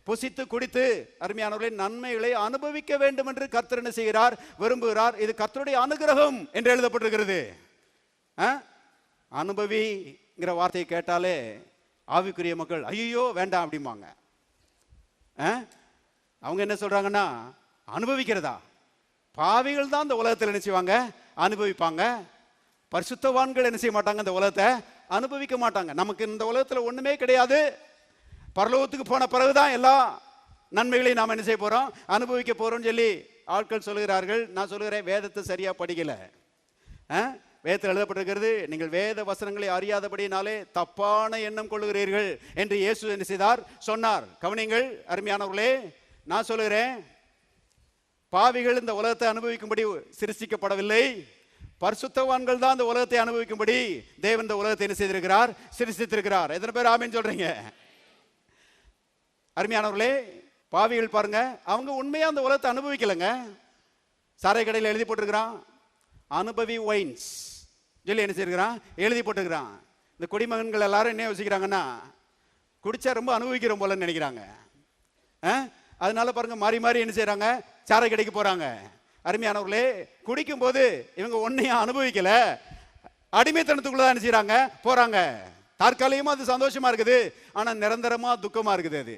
புசித்து குடித்து அருமையானவர்களை நன்மைகளை அனுபவிக்க வேண்டும் என்று கர்த்தர் என்ன செய்கிறார், விரும்புகிறார். இது கர்த்தருடைய அனுகிரகம் என்று எழுதப்பட்டிருக்கிறது. அனுபவிங்கிற வார்த்தையை கேட்டாலே ஆவிக்குரிய மக்கள் ஐயோ வேண்டாம் அப்படிம்பாங்க. அவங்க என்ன சொல்றாங்கன்னா, அனுபவிக்கிறதா? பாவிகள் தான் இந்த உலகத்தில் என்ன செய்வாங்க, அனுபவிப்பாங்க. பரிசுத்தவான்கள் என்ன செய்ய மாட்டாங்க, இந்த உலகத்தை அனுபவிக்க மாட்டாங்க. நமக்கு இந்த உலகத்தில் ஒண்ணுமே கிடையாது. பரலோகத்துக்கு போன பிறகுதான் எல்லா நன்மைகளையும் நாம் என்ன செய்ய போறோம், அனுபவிக்க போறோம்னு சொல்லி ஆட்கள் சொல்லுகிறார்கள். நான் சொல்லுகிறேன், வேதத்தை சரியா படிக்கல. வேதத்தில் எழுதப்பட்டிருக்கிறது, நீங்கள் வேத வசனங்களை அறியாதபடினாலே தப்பான எண்ணம் கொள்ளுகிறீர்கள் என்று இயேசு என்ன செய்தார், சொன்னார். கவனிங்கள் அருமையானவர்களே, நான் சொல்லுகிறேன், பாவிகள் இந்த உலகத்தை அனுபவிக்கும்படி சிருஷ்டிக்கப்படவில்லை. பரிசுத்தவான்கள் தான் இந்த உலகத்தை அனுபவிக்கும்படி தேவன் இந்த உலகத்தை என்ன செய்திருக்கிறார், சிருஷ்டித்திருக்கிறார். எத்தனை பேர் ஆமீன் சொல்றீங்க? அருமையானவர்களே, பாவிகள் பாருங்க, அவங்க உண்மையா அந்த உலகத்தை அனுபவிக்கலங்க. சாரை கடையில் எழுதி போட்டிருக்கிறான், அனுபவி ஒயின்ஸ் சொல்லி என்ன செய்யிருக்கிறான், எழுதி போட்டுக்கிறான். இந்த குடிமகன்கள் எல்லாரும் என்ன யோசிக்கிறாங்கன்னா, குடிச்சா ரொம்ப அனுபவிக்கிறோம் போலன்னு நினைக்கிறாங்க. அதனால பாருங்க, மாறி மாறி என்ன செய்யறாங்க, சாரை கடைக்கு போறாங்க. அருமையானவர்களே, குடிக்கும் போது இவங்க ஒன்னையும் அனுபவிக்கல, அடிமைத்தனத்துக்குள்ளதான் என்ன செய்யறாங்க, போறாங்க. தற்காலிகமா அது சந்தோஷமா இருக்குது, ஆனா நிரந்தரமா துக்கமா இருக்குது. அது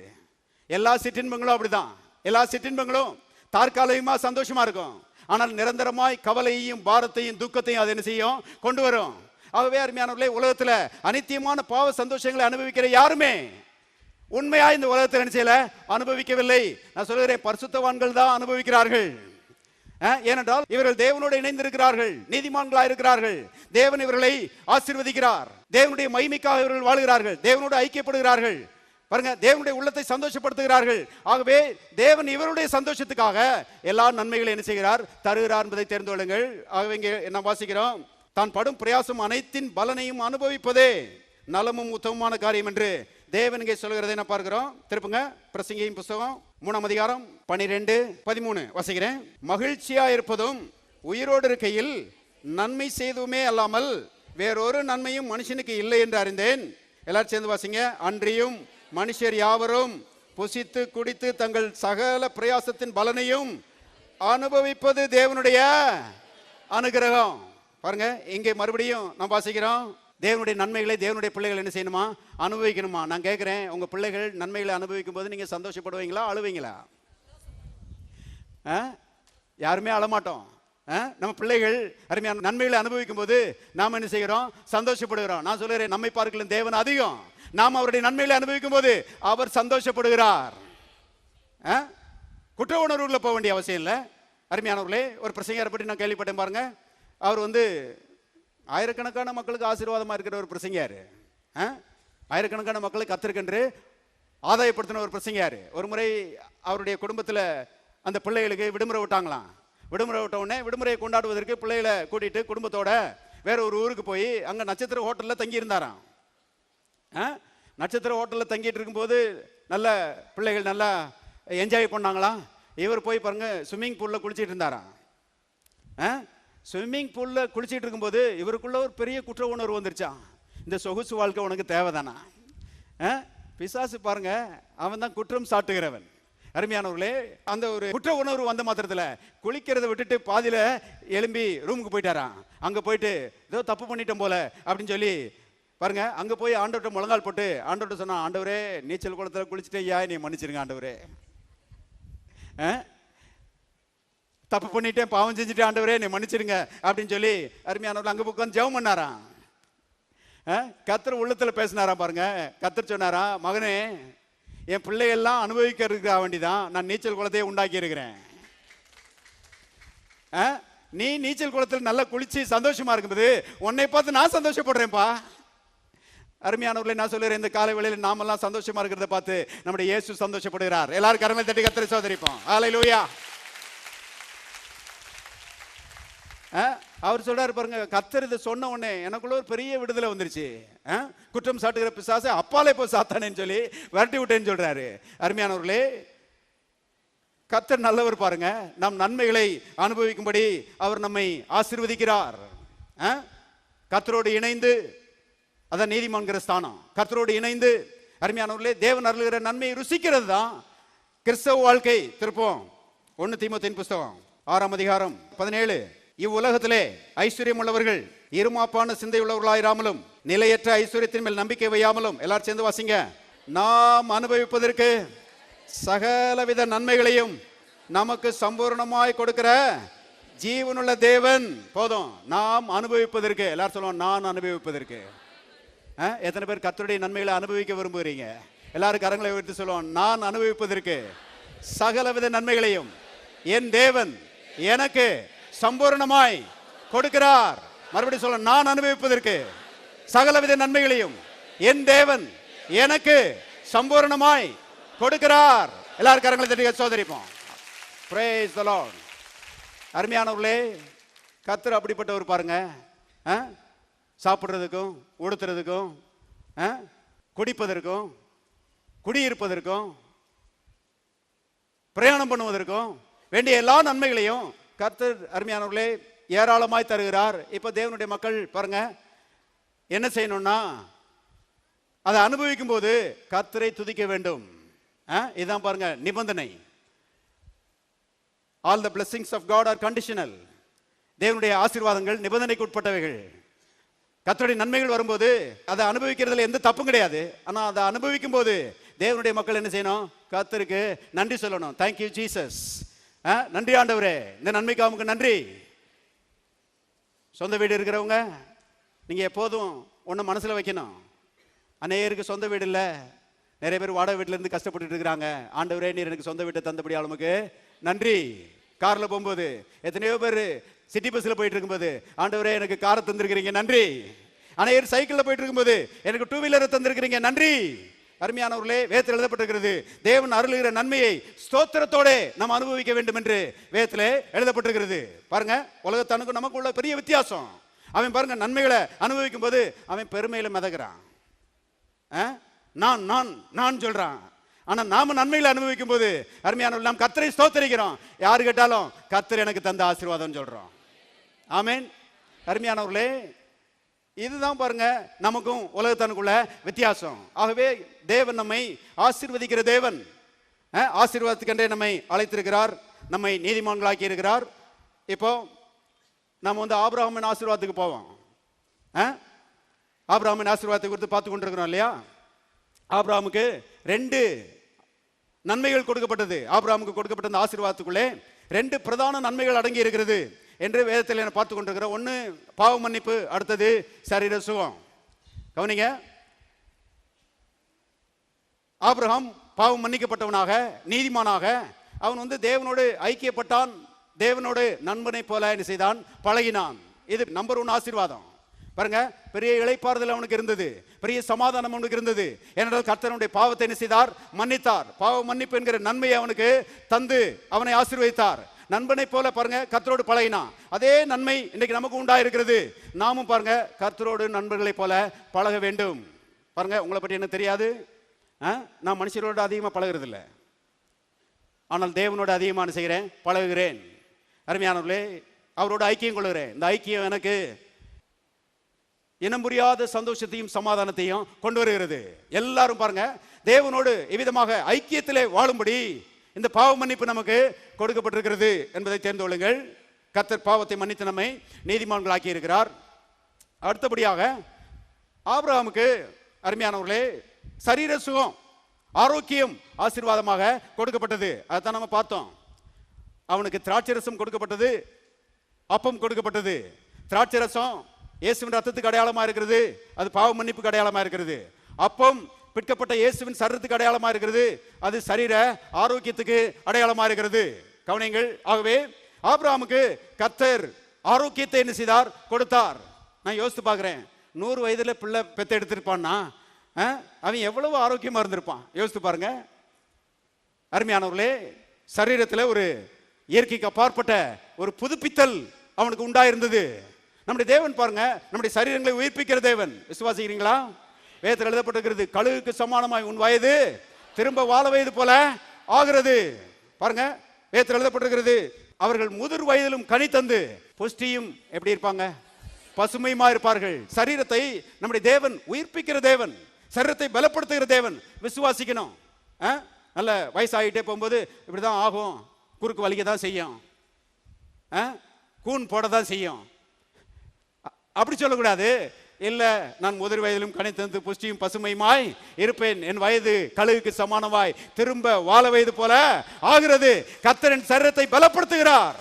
எல்லா சிற்றின்பங்களும் அப்படிதான். எல்லா சிற்றின்பங்களும் தற்காலிகமா சந்தோஷமா இருக்கும், ஆனால் நிரந்தரமாய் கவலையையும் பாரத்தையும் துக்கத்தையும் அது என்ன செய்யும், கொண்டு வரும். ஆகவே அருமையானவர்களே, உலகத்துல அனித்தியமான பாவ சந்தோஷங்களை அனுபவிக்கிற யாருமே உண்மையா இந்த உலகத்தில் என்ன செய்யல, அனுபவிக்கவில்லை. நான் சொல்கிறேன், பரிசுத்தவான்கள் தான் அனுபவிக்கிறார்கள். ஏனென்றால் இவர்கள் தேவனோடு இணைந்திருக்கிறார்கள், நீதிமான்களா இருக்கிறார்கள். தேவன் இவர்களை ஆசீர்வதிக்கிறார். தேவனுடைய மகிமைக்காக இவர்கள் வாழ்கிறார்கள், தேவனோடு ஐக்கியப்படுகிறார்கள். பாருங்க, தேவனுடைய உள்ளத்தை சந்தோஷப்படுத்துகிறார்கள். ஆகவே தேவன் இவருடைய சந்தோஷத்துக்காக எல்லா நன்மைகளை என்ன செய்கிறார், தருகிறார் என்பதை தெரிந்து கொள்ளுங்கள். ஆகவே இங்கே என்ன வாசிக்கிறோம், தான் படும் பிரயாசம் அனைத்தின் பலனையும் அனுபவிப்பதே நலமும் உத்தமமான காரியம் என்று தேவன் இங்கே சொல்கிறதை என்ன பார்க்கிறோம். திருப்புங்க பிரசங்கியின் புஸ்தகம் 3ஆம் அதிகாரம் 12-13 வாசிக்கிறேன். மகிழ்ச்சியா இருப்பதும் உயிரோடு இருக்கையில் நன்மை செய்துமே அல்லாமல் வேறொரு நன்மையும் மனுஷனுக்கு இல்லை என்று அறிந்தேன். எல்லாரும் சேர்ந்து வாசிங்க. அன்றியும் மனுஷர் யாவரும் புசித்து குடித்து தங்கள் சகல பிரயாசத்தின் பலனையும் அனுபவிப்பது தேவனுடைய அனுகிரகம். பாருங்க, இங்கே மறுபடியும் நாம் வாசிக்கிறோம், தேவனுடைய நன்மைகளை தேவனுடைய பிள்ளைகள் என்ன செய்யணுமா, அனுபவிக்கணுமா. நான் கேட்கிறேன், உங்க பிள்ளைகள் நன்மைகளை அனுபவிக்கும் போது நீங்க சந்தோஷப்படுவீங்களா, அழுவீங்களா? யாருமே அழமாட்டோம். நம்ம பிள்ளைகள் அருமையான நன்மைகளை அனுபவிக்கும் போது நாம் என்ன செய்கிறோம், சந்தோஷப்படுகிறோம். நான் சொல்கிறேன், நம்மை பார்க்கலாம் தேவன் அதிகம். நாம் அவருடைய நன்மைகளை அனுபவிக்கும் போது அவர் சந்தோஷப்படுகிறார். குற்ற உணர்வுகளை போக வேண்டிய அவசியம் இல்லை. அருமையானவர்களே, ஒரு பிரசங்கரை பற்றி நான் கேள்விப்பட்டேன் பாருங்க. அவர் ஆயிரக்கணக்கான மக்களுக்கு ஆசீர்வாதமா இருக்கிற ஒரு பிரசங்கியாரு. ஆயிரக்கணக்கான மக்களுக்கு கத்திருக்கென்று ஆதாயப்படுத்தின ஒரு பிரசங்கியாரு. ஒரு முறை அவருடைய குடும்பத்தில் அந்த பிள்ளைகளுக்கு விடுமுறை விட்டாங்களாம். விடுமுறை விட்ட உடனே விடுமுறையை கொண்டாடுவதற்கு பிள்ளைகளை கூட்டிட்டு குடும்பத்தோட வேற ஒரு ஊருக்கு போய் அங்க நட்சத்திர ஹோட்டல்ல தங்கி இருந்தாராம். நட்சத்திர ஹோட்டல்ல தங்கிட்டு இருக்கும்போது நல்ல பிள்ளைகள் நல்லா என்ஜாய் பண்ணாங்களாம். இவர் போய் பாருங்க ஸ்விம்மிங் பூல்ல குளிச்சிட்டு இருந்தாராம். ஸ்விம்மிங் பூல்ல குளிச்சிட்டு இருக்கும்போது இவருக்குள்ள ஒரு பெரிய குற்ற உணர்வு வந்துருச்சான். இந்த சொகுசு வாழ்க்கை உனக்கு தேவைதானா? பிசாசு பாருங்க, அவன் தான் குற்றம் சாட்டுகிறவன். அருமையானவர்களே, அந்த ஒரு குற்ற உணர்வு வந்த மாத்திரத்துல குளிக்கிறத விட்டுட்டு பாதியில எழும்பி ரூமுக்கு போயிட்டாராம். அங்க போயிட்டு ஏதோ தப்பு பண்ணிட்டோம் போல அப்படின்னு சொல்லி பாருங்க, அங்க போய் ஆண்டவர்கிட்ட முழங்கால் போட்டு ஆண்டவர்கிட்ட சொன்னா, ஆண்டவரே நீச்சல் குளத்துல குளிச்சுட்டு ஐயா நீ மன்னிச்சிருங்க ஆண்டவரே, தப்பு பண்ணிட்டேன், பாவம் செஞ்சுட்டு ஆண்டவரே நீ மன்னிச்சிருங்க அப்படின்னு சொல்லி அருமையானவர்கள் அங்க உட்கார்ந்து ஜெபம் பண்ணாராம். கர்த்தர் உள்ளத்துல பேசினாராம். பாருங்க, கர்த்தர் சொன்னாராம், மகனே என் பிள்ளைகள்லாம் அனுபவிக்கிறதுக்கு வேண்டிதான் நான் நீச்சல் குளத்தையே உண்டாக்கி இருக்கிறேன். நீ நீச்சல் குளத்தில் நல்லா குளிச்சு சந்தோஷமா இருக்கும்போது உன்னை பார்த்து நான் சந்தோஷப்படுறேன்ப்பா. அருமையானவர்களே, நான் சொல்லுறேன், இந்த காலை வேளையில் நாமெல்லாம் சந்தோஷமா இருக்கிறத பார்த்து நம்முடைய இயேசு சந்தோஷப்படுகிறார். எல்லாரும் கரங்களை தட்டி கர்த்தரை சோதரிப்போம். ஹல்லேலூயா. அவர் சொல்றாரு பாருங்க, கர்த்தர் இதை சொன்ன உடனே எனக்குள்ள ஒரு பெரிய விடுதலை வந்துருச்சு. குற்றம் சாட்டுகிற பிசாசை அப்பாலே போய் சாத்தானேன்னு சொல்லி விரட்டி விட்டேன்னு சொல்றாரு. அருமையானவர்களே, கர்த்தர் நல்லவர் பாருங்க. நம் நன்மைகளை அனுபவிக்கும்படி அவர் நம்மை ஆசீர்வதிக்கிறார். கர்த்தரோடு இணைந்து, அதான் நீதிமான்கிற ஸ்தானம். கர்த்தரோடு இணைந்து அருமையானவர்களே, தேவன் அருளுகிற நன்மையை ருசிக்கிறது தான் கிறிஸ்தவ வாழ்க்கை. திருப்போம் 1 தீமோத்தேயுவின் புஸ்தகம் 6ஆம் அதிகாரம் 17. இவ்வுலகத்திலே ஐஸ்வர்யம் உள்ளவர்கள் இருமாப்பான சிந்தை உள்ளவர்களாயிராமலும் நிலையற்ற ஐஸ்வர்யத்தின் மேல் நம்பிக்கை வையாமலும், எல்லாரும் சேர்ந்து வாசிங்க, நாம் அனுபவிப்பதற்கு சகலவித நன்மைகளையும் நமக்கு சம்பூர்ணமாய் கொடுக்கிற ஜீவனுள்ள தேவன். போதும், நாம் அனுபவிப்பதற்கு. எல்லாரும் சொல்லுவோம், நான் அனுபவிப்பதற்கு. எத்தனை பேர் கர்த்தருடைய நன்மைகளை அனுபவிக்க விரும்புகிறீங்க? எல்லாரும் கரங்களை உயர்த்தி சொல்லுவோம், நான் அனுபவிப்பதற்கு சகலவித நன்மைகளையும் என் தேவன் எனக்கு சம்பூர்ணமாய் கொடுக்கிறார். மறுபடியும் சொல்ல, நான் அனுபவிப்பதற்கு சகலவித நன்மைகளையும் என் தேவன் எனக்கு சம்பூர்ணமாய் கொடுக்கிறார். எல்லாரும் கரங்களை தட்டி சோதரிப்போம். Praise the Lord. அருமையானவர்களே, கர்த்தர் அப்படிப்பட்டவர் பாருங்க. சாப்பிட்றதுக்கும், உடுத்துறதுக்கும், குடிப்பதற்கும், குடியிருப்பதற்கும், பிரயாணம் பண்ணுவதற்கும் வேண்டிய எல்லா நன்மைகளையும் கர்த்தர் அருமையானவர்களே ஏராளமாய் தருகிறார். இப்ப தேவனுடைய மக்கள் பாருங்க, என்ன செய்யணும்னா அதை அனுபவிக்கும் போது கர்த்தரை துதிக்க வேண்டும். இதுதான் பாருங்க நிபந்தனை. All the blessings of God are conditional. தேவனுடைய ஆசீர்வாதங்கள் நிபந்தனைக்கு உட்பட்டவைகள். கர்த்தருடைய நன்மைகள் வரும்போது அதை அனுபவிக்கிறதுல எந்த தப்பும் கிடையாது. ஆனா அதை அனுபவிக்கும் போது தேவனுடைய மக்கள் என்ன செய்யணும்? கர்த்தருக்கு நன்றி சொல்லணும். Thank you Jesus. நன்றி ஆண்டவரே, இந்த நன்மைக்கு அவங்களுக்கு நன்றி. சொந்த வீடு இருக்கிறவங்க நீங்க எப்போதும் ஒன்று மனசுல வைக்கணும். அநேகருக்கு சொந்த வீடு இல்லை, நிறைய பேர் வாடகை வீட்டில இருந்து கஷ்டப்பட்டு இருக்கிறாங்க. ஆண்டவரே, நீர் எனக்கு சொந்த வீட்டை தந்தபடி அவளுக்கு நன்றி. கார்ல போகும்போது எத்தனையோ பேர் சிட்டி பஸ்ல போயிட்டு இருக்கும்போது, ஆண்டவரே எனக்கு காரை தந்திருக்கிறீங்க நன்றி. அநேகர் சைக்கிள்ல போயிட்டு இருக்கும்போது எனக்கு 2 வீலரை தந்திருக்கிறீங்க நன்றி. அருமையானவர்களே, வேதத்தில் எழுதப்பட்டிருக்கிறது, தேவன் அருளுகிற நன்மையை ஸ்தோத்திரத்தோட நாம் அனுபவிக்க வேண்டும் என்று வேதத்தில் எழுதப்பட்டிருக்கிறது. பாருங்க, உலகத்தனுக்கும் நமக்கு உள்ள பெரிய வித்தியாசம். அவன் பாருங்க நன்மைகளை அனுபவிக்கும் போது அவன் பெருமையில மிதக்கிறான். நான் நான் நான் சொல்றான். ஆனா நாம நன்மைகளை அனுபவிக்கும் போது அருமையானவர்கள் நாம் கர்த்தரை ஸ்தோத்திரிக்கிறோம். யாரு கேட்டாலும் கர்த்தர் எனக்கு தந்த ஆசீர்வாதம் சொல்றோம். ஆமென். அருமையானவர்களே, இதுதான் பாருங்க நமக்கும் உலகத்தனுக்குள்ள வித்தியாசம். ஆகவே தேவன் நம்மை ஆசீர்வதிக்கிற தேவன். ஆசீர்வாதத்துக்கென்றே நம்மை அழைத்திருக்கிறார், நம்மை நீதிமான்களாக்கி இருக்கிறார். இப்போ நம்ம ஆபிரகாமின் ஆசீர்வாதத்துக்கு போவோம். ஆபிரகாமின் ஆசீர்வாதத்தை குறித்து பார்த்து கொண்டிருக்கிறோம் இல்லையா? ஆபிரகாமுக்கு 2 நன்மைகள் கொடுக்கப்பட்டது. ஆபிரகாமுக்கு கொடுக்கப்பட்ட அந்த ஆசீர்வாதத்துக்குள்ளே 2 பிரதான நன்மைகள் அடங்கி இருக்கிறது என்று வேதத்தில் பார்த்து கொண்டிருக்கிறோம். ஒன்று பாவ மன்னிப்பு, அடுத்தது சரீர சுகம். கவனிங்க, ஆபிரகாம் பாவம் மன்னிக்கப்பட்டவனாக, நீதிமானாக அவன் தேவனோடு ஐக்கியப்பட்டான். தேவனோடு நண்பனை போல என்ன செய்தான்? பழகினான். இது நம்பர் 1 ஆசீர்வாதம். பாருங்க, பெரிய இளைப்பாறுதல் அவனுக்கு இருந்தது, பெரிய சமாதானம் அவனுக்கு இருந்தது. ஏனென்றால் கர்த்தருடைய பாவத்தை என்ன செய்தார்? மன்னித்தார். பாவ மன்னிப்பு என்கிற நன்மையை அவனுக்கு தந்து அவனை ஆசீர்வதித்தார். நண்பனை போல பாருங்க கர்த்தரோடு பழகினான். அதே நன்மை இன்னைக்கு நமக்கு உண்டாயிருக்கிறது. நாமும் பாருங்க கர்த்தரோடு நண்பர்களை போல பழக வேண்டும். பாருங்க, உங்களை பற்றி என்ன தெரியாது? நான் மனுஷரோடு அதிகமாக பழகிறது இல்லை, ஆனால் தேவனோடு அதிகமாக செய்கிறேன், பழகுகிறேன். அருமையானவர்களே, அவரோட ஐக்கியம் கொள்கிறேன். இந்த ஐக்கியம் எனக்கு இனம் புரியாத சந்தோஷத்தையும் சமாதானத்தையும் கொண்டு வருகிறது. எல்லாரும் பாருங்க தேவனோடு இவ்விதமாக ஐக்கியத்திலே வாழும்படி இந்த பாவ மன்னிப்பு நமக்கு கொடுக்கப்பட்டிருக்கிறது என்பதை தெரிந்து கொள்ளுங்கள். கர்த்தர் பாவத்தை மன்னித்து நம்மை நீதிமான்களாக்கி இருக்கிறார். அடுத்தபடியாக ஆபிரகாமுக்கு அருமையானவர்களே சரீர சுகம், ஆரோக்கியம் ஆசீர்வாதமாக கொடுக்கப்பட்டது. அதைத்தான் நம்ம பார்த்தோம். அவனுக்கு திராட்சை ரசம் கொடுக்கப்பட்டது, அப்பம் கொடுக்கப்பட்டது. திராட்சை ரசம் இயேசுவின் ரத்தத்துக்கு அடையாளமா இருக்கிறது, அது பாவ மன்னிப்புக்கு அடையாளமா இருக்கிறது. அப்பம் பிற்கப்பட்ட இயேசுவின் சரீரத்துக்கு அடையாளமா இருக்கிறது, அது சரீர ஆரோக்கியத்துக்கு அடையாளமா இருக்கிறது. கவனிங்கள். ஆகவே ஆபிரகாமுக்கு கர்த்தர் ஆரோக்கியத்தை என்ன செய்தார்? கொடுத்தார். நான் யோசித்து பார்க்கிறேன், 100 வயதுல பிள்ளை பெத்து எடுத்திருப்பான்னா அவன் எவ்வளவு ஆரோக்கியமா இருந்திருப்பான் யோசித்து பாருங்க. அருமையானவர்களே, சரீரத்தில் ஒரு இயற்கைக்கு அப்பாற்பட்ட ஒரு புதுப்பித்தல் அவனுக்கு உண்டாயிருந்தது. நம்முடைய தேவன் பாருங்க, நம்முடைய சரீரங்களை உயிர்ப்பிக்கிற தேவன். விசுவாசிக்கிறீங்களா? வேதத்தில் எழுதப்பட்டிருக்கிறது, கழுகுக்கு சமானமாய் உன் வயது திரும்ப வாழ வயது போல ஆகிறது. பாருங்க, வேதத்தில் எழுதப்பட்டிருக்கிறது, அவர்கள் முதிர் வயதிலும் கனி தந்து புஷ்டியும் எப்படி இருப்பாங்க? பசுமையுமா இருப்பார்கள். சரீரத்தை நம்முடைய தேவன் உயிர்ப்பிக்கிற தேவன், சரீரத்தை பலப்படுத்துகிற தேவன். விசுவாசிக்கணும். நல்ல வயசாகிட்டே போகும்போது இப்படிதான் ஆகும், குறுக்கு வலிக்க தான் செய்யும், கூன் போட தான் செய்யும். அப்படி சொல்லக்கூடாது. இல்ல, நான் முதிர் வயதிலும் கனி தந்து புஷ்டியும் பசுமையுமாய் இருப்பேன், என் வயது கழுகுக்கு சமானமாய் திரும்ப வாழ வயது போல ஆகிறது. கர்த்தரின் சரீரத்தை பலப்படுத்துகிறார்,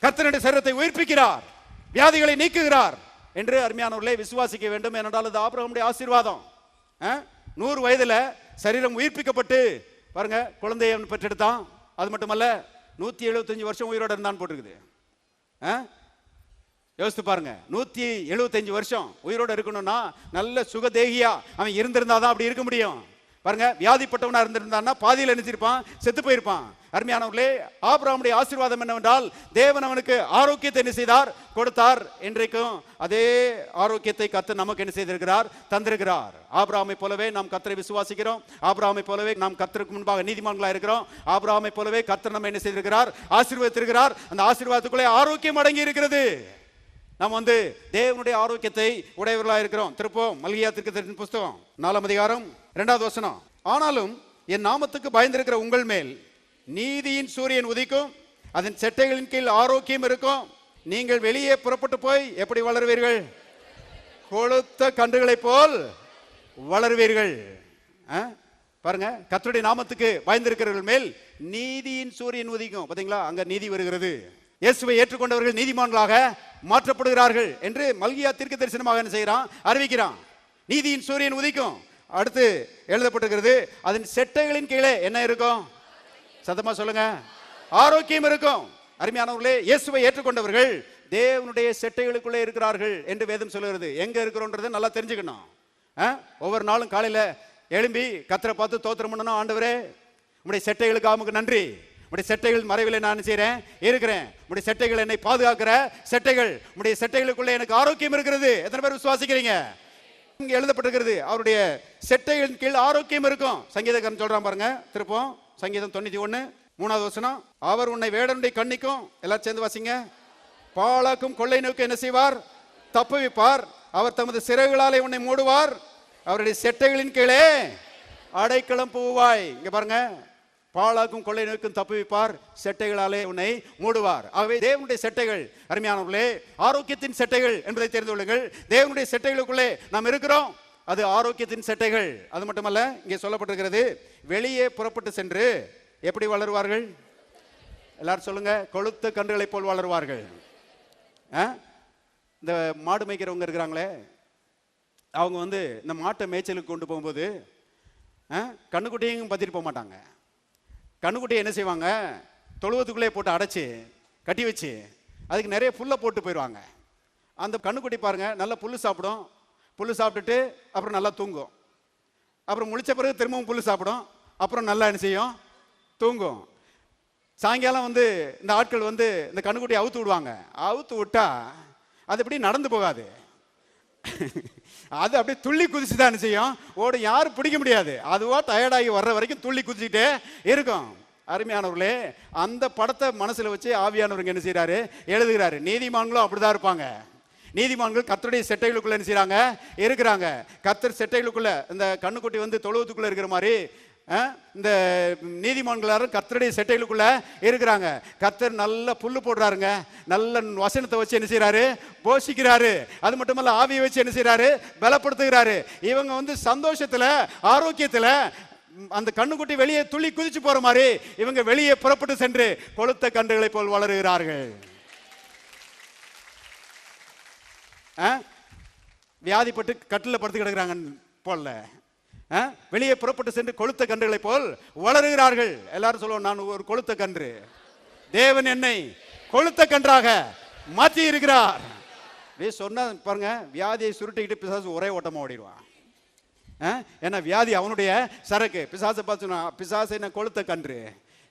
கர்த்தரின் சரீரத்தை உயிர்ப்பிக்கிறார், வியாதிகளை நீக்குகிறார் என்று அருமையானவர்களே விசுவாசிக்க வேண்டும். ஏனென்றால் அது ஆபிரகாமுடைய ஆசீர்வாதம். 100 வயதுல சரீரம் உயிர்ப்பிக்கப்பட்டு பாருங்க, குழந்தையை பெற்றெடுத்தான். அது மட்டுமல்ல, 175 வருஷம் உயிரோட இருந்தான்னு போட்டிருக்குது. யோசித்து பாருங்க, 175 வருஷம் உயிரோட இருக்கணும்னா நல்ல சுகதேகியா அவன் இருந்திருந்தாதான் அப்படி இருக்க முடியும். பாருங்க, வியாதிப்பட்டவனா இருந்திருந்தான்னா பாதியில் நினைச்சிருப்பான், செத்து போயிருப்பான். அருமையானவர்களே, ஆபிரகாமுடைய ஆசீர்வாதம் என்னவென்றால், தேவன் அவனுக்கு ஆரோக்கியத்தை என்ன செய்தார்? கொடுத்தார். இன்றைக்கும் அதே ஆரோக்கியத்தை கர்த்தர் நமக்கு என்ன செய்திருக்கிறார்? தந்திருக்கிறார். ஆபிரகாமை போலவே நாம் கர்த்தரை விசுவாசிக்கிறோம். ஆபிரகாமை போலவே நாம் கர்த்தருக்கு முன்பாக நீதிமான்களா இருக்கிறோம். ஆபிரகாமை போலவே கர்த்தர் நம்ம என்ன செய்திருக்கிறார்? ஆசீர்வதித்திருக்கிறார். அந்த ஆசீர்வாதத்துக்குள்ளே ஆரோக்கியம் அடங்கி இருக்கிறது. நாம் தேவனுடைய ஆரோக்கியத்தை உடையவர்களாக இருக்கிறோம். திருப்போம் மல்கியா தீர்க்கதரிசியின் புஸ்தகம் 4ஆம் அதிகாரம் 2வது வசனம். ஆனாலும் என் நாமத்துக்கு பயந்திருக்கிற உங்கள் மேல் நீதியின் சூரியன் உதிக்கும், அதன் செட்டைகளின் கீழ் ஆரோக்கியம் இருக்கும். நீங்கள் வெளியே புறப்பட்டு போய் எப்படி வளருவீர்கள்? கொழுத்த கன்றுகளைப் போல் வளருவீர்கள். பாருங்க, கர்த்தருடைய நாமத்துக்கு பயந்திருக்கிறவர்கள் மேல் நீதியின் சூரியன் உதிக்கும். பாத்தீங்களா, அங்க நீதி வருகிறது. இயேசுவை ஏற்றுக்கொண்டவர்கள் நீதிமான்களாக மாற்றப்படுகிறார்கள் என்று மல்கியா தீர்க்க தரிசனமாக என்ன செய்கிறான்? அறிவிக்கிறான். நீதியின் சூரியன் உதிக்கும். அடுத்து எழுதப்பட்டிருக்கிறது, அதன் செட்டைகளின் கீழே என்ன இருக்கும்? சத்தமா சொல்லுங்க, ஆரோக்கியம் இருக்கும். அருமையானவர்களே, இயேசுவை ஏற்றுக்கொண்டவர்கள் தேவனுடைய செட்டைகளுக்குள்ளே இருக்கிறார்கள் என்று வேதம் சொல்லுகிறது. எங்க இருக்கிறோன்றதை நல்லா தெரிஞ்சுக்கணும். ஒவ்வொரு நாளும் காலையில எழும்பி கர்த்தரை பார்த்து தோத்திரம் பண்ணணும். ஆண்டவரே, உம்முடைய செட்டைகளுக்கு ஆமுக்கு நன்றி. உடைய செட்டைகள் மறைவில் நான் செய்கிறேன், இருக்கிறேன். உடைய செட்டைகள் என்னை பாதுகாக்கிற செட்டைகள். உடைய செட்டைகளுக்குள்ளே எனக்கு ஆரோக்கியம் இருக்கிறது. எத்தனை பேர் விசுவாசிக்கிறீங்க? இங்க எழுதப்பட்டிருக்கிறது, அவருடைய செட்டைகளின் கீழ் ஆரோக்கியம் இருக்கும். சங்கீதக்காரன் சொல்றான் பாருங்க, திருப்போம் சங்கீதம் 91 3வது வசனம். அவர் உன்னை வேடனுடைய கண்ணிக்கும், எல்லாரும் சேர்ந்து வாசிங்க, பாழாக்கும் கொள்ளை நோக்கி என்ன செய்வார்? தப்புவிப்பார். அவர் தமது சிறகுகளாலே உன்னை மூடுவார், அவருடைய செட்டைகளின் கீழே அடைக்கலம் புகுவாய். இங்க பாருங்க, பாழாக்கும் கொள்ளை நோக்கும் தப்புவிப்பார், செட்டைகளாலே உன்னை மூடுவார். ஆகவே தேவனுடைய செட்டைகள், அருமையானவர்களே, ஆரோக்கியத்தின் செட்டைகள் என்பதை தெரிந்து கொள்ளுங்கள். தேவனுடைய செட்டைகளுக்குள்ளே நாம் இருக்கிறோம். அது ஆரோக்கியத்தின் செட்டைகள். அது மட்டுமல்ல, இங்கே சொல்லப்பட்டிருக்கிறது, வெளியே புறப்பட்டு சென்று எப்படி வளருவார்கள்? எல்லாரும் சொல்லுங்க, கொழுத்த கன்றுகளைப் போல் வளருவார்கள். இந்த மாடு மேய்க்கிறவங்க இருக்கிறாங்களே, அவங்க இந்த மாட்டை மேய்ச்சலுக்கு கொண்டு போகும்போது கண்ணுக்குட்டியும் பத்திட்டு போக மாட்டாங்க. கண்ணுக்குட்டியை என்ன செய்வாங்க? தொழுவத்துக்குள்ளே போட்டு அடைச்சி கட்டி வச்சு அதுக்கு நிறைய புல்லை போட்டு போயிடுவாங்க. அந்த கண்ணுக்குட்டி பாருங்க, நல்லா புல் சாப்பிடும். புல் சாப்பிட்டுட்டு அப்புறம் நல்லா தூங்கும். அப்புறம் முழிச்ச பிறகு திரும்பவும் புல் சாப்பிடும். அப்புறம் நல்லா என்ன செய்யும்? தூங்கும். சாயங்காலம் இந்த ஆட்கள் இந்த கண்ணுக்குட்டியை அவுத்து விடுவாங்க. அவுத்து விட்டா அது எப்படி நடந்து போகாது, அது அப்படியே துள்ளி குதிச்சு தான் என்ன செய்யும்? ஓடும். யாரும் பிடிக்க முடியாது. அதுவா டயர்டாகி வர்ற வரைக்கும் துள்ளி குதிச்சுட்டே இருக்கும். அருமையானவர்களே, அந்த படத்தை மனசுல வச்சு ஆவியானவருங்க என்ன செய்யறாரு? எழுதுகிறாரு. நீதிமான்களும் அப்படிதான் இருப்பாங்க. நீதிமான்கள் கர்த்தருடைய செட்டைகளுக்குள்ள என்ன செய்யறாங்க? இருக்கிறாங்க. கர்த்தர் செட்டைகளுக்குள்ள இந்த கண்ணுக்குட்டி தொழுவத்துக்குள்ள இருக்கிற மாதிரி இந்த நீதிமான்களாரும் கர்த்தருடைய செட்டைகளுக்குள்ள இருக்கிறாங்க. கர்த்தர் நல்ல புல்லு போடுறாருங்க. நல்ல வசனத்தை வச்சு என்ன செய்யறாரு? போஷிக்கிறாரு. அது மட்டுமல்ல, ஆவியை வச்சு என்ன செய்யறாரு? பலப்படுத்துகிறாரு. இவங்க சந்தோஷத்துல, ஆரோக்கியத்துல அந்த கண்ணுக்குட்டி வெளியே துள்ளி குதிச்சு போற மாதிரி இவங்க வெளியே புறப்பட்டு சென்று கொழுத்த கன்றுகளை போல் வளருகிறார்கள். வியாதிப்பட்டு கட்டில படுத்து கிடக்குறாங்க போல வெளியே புறப்பட்டு சென்று கொழுத்த கன்றுகளை போல் வளருகிறார்கள். எல்லாரும் சொல்லுவோம், நான் ஒரு கொழுத்த கன்று. தேவன் என்னை கொழுத்த கன்றாக மாற்றி இருக்கிறார். சொன்னா பாருங்க, வியாதியை சுருட்டிக்கிட்டு பிசாசு ஒரே ஓட்டமா ஓடிடுவான். ஏன்னா வியாதி அவனுடைய சரக்கு. பிசாசை பார்த்து, பிசாசை என்ன கொளுத்த கன்று,